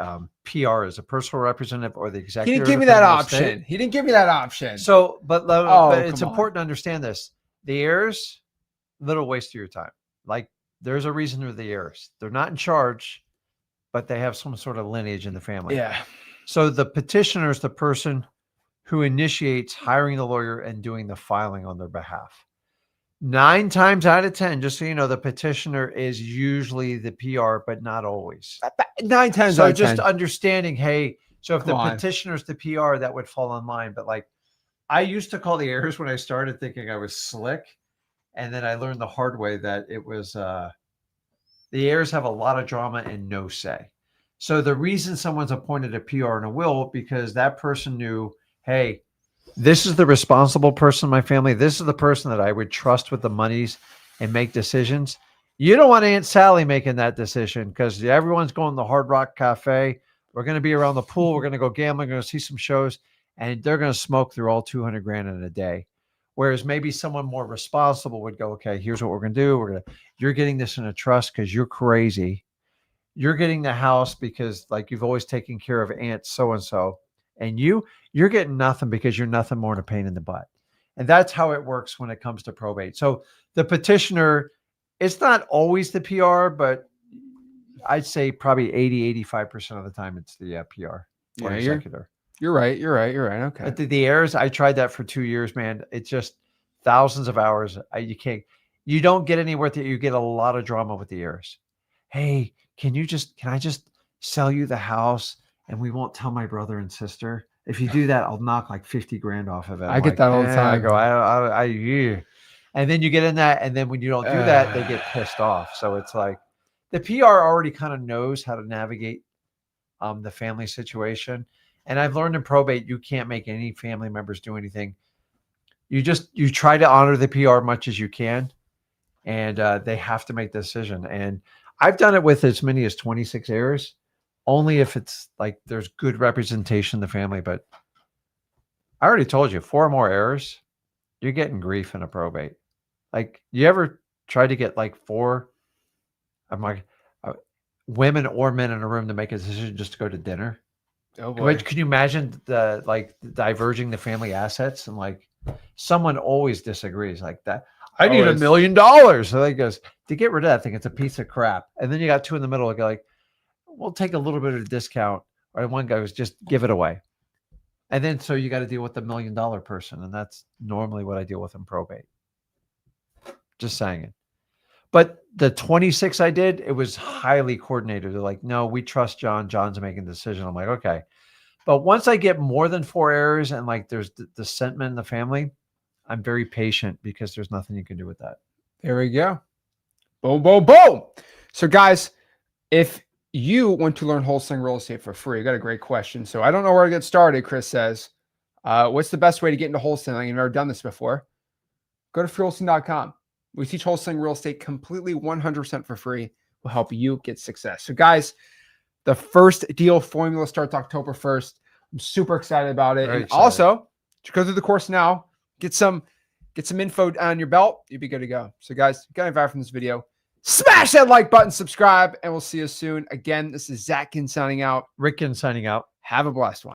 PR is, a personal representative or the executive. He didn't give me that option. He didn't give me that option. So, but it's important to understand this. The heirs, little waste of your time. Like there's a reason they're the heirs. They're not in charge, but they have some sort of lineage in the family. Yeah. So the petitioner is the person who initiates hiring the lawyer and doing the filing on their behalf. 9 times out of 10, just so you know, the petitioner is usually the PR, but not always. 9 times so out of 10. Just understanding, hey, so if the petitioner is the PR, that would fall in line. But like, I used to call the heirs when I started thinking I was slick. And then I learned the hard way that it was the heirs have a lot of drama and no say. So the reason someone's appointed a PR and a will, because that person knew, hey, this is the responsible person in my family. This is the person that I would trust with the monies and make decisions. You don't want Aunt Sally making that decision because everyone's going to the Hard Rock Cafe. We're going to be around the pool. We're going to go gambling. We're going to see some shows, and they're going to smoke through all 200 grand in a day. Whereas maybe someone more responsible would go, okay, here's what we're going to do. You're getting this in a trust because you're crazy. You're getting the house because like you've always taken care of Aunt so-and-so. And you're getting nothing because you're nothing more than a pain in the butt. And that's how it works when it comes to probate. So the petitioner, it's not always the PR, but I'd say probably 80-85% of the time it's the PR or executor. You're right. Okay. But the heirs, I tried that for 2 years, man. It's just thousands of hours. You don't get anywhere that you get a lot of drama with the heirs. Hey, can I just sell you the house? And we won't tell my brother and sister. If you do that, I'll knock like 50 grand off of it. I get that all the time. I go, and then you get in that. And then when you don't do that, they get pissed off. So it's like the PR already kind of knows how to navigate the family situation. And I've learned in probate, you can't make any family members do anything. You try to honor the PR as much as you can. And they have to make the decision. And I've done it with as many as 26 heirs. Only if it's like there's good representation in the family. But I already told you, 4 more heirs, you're getting grief in a probate. Like, you ever try to get like 4 women or men in a room to make a decision just to go to dinner? Oh boy. Can you imagine diverging the family assets? And like someone always disagrees like that. I need $1 million. So they goes, to get rid of that thing, it's a piece of crap. And then you got 2 in the middle like, we'll take a little bit of a discount. Or one guy was just give it away. And then, so you got to deal with the $1 million person. And that's normally what I deal with in probate. Just saying it. But the 26 I did, it was highly coordinated. They're like, no, we trust John. John's making the decision. I'm like, okay. But once I get more than 4 heirs and like there's the sentiment in the family, I'm very patient because there's nothing you can do with that. There we go. Boom, boom, boom. So guys, if you want to learn wholesaling real estate for free, I got a great question. So I don't know where to get started, Chris says. What's the best way to get into wholesaling? You've never done this before. Go to freewholesaling.com. We teach wholesaling real estate completely 100% for free. We'll help you get success. So guys, the first deal formula starts October 1st. I'm super excited about it. Very and excited. also, to go through the course now, get some info on your belt. You'll be good to go. So guys, if you got any value from this video, smash that like button, subscribe, and we'll see you soon. Again, this is Rick Ginn signing out. Rick Ginn signing out. Have a blessed one.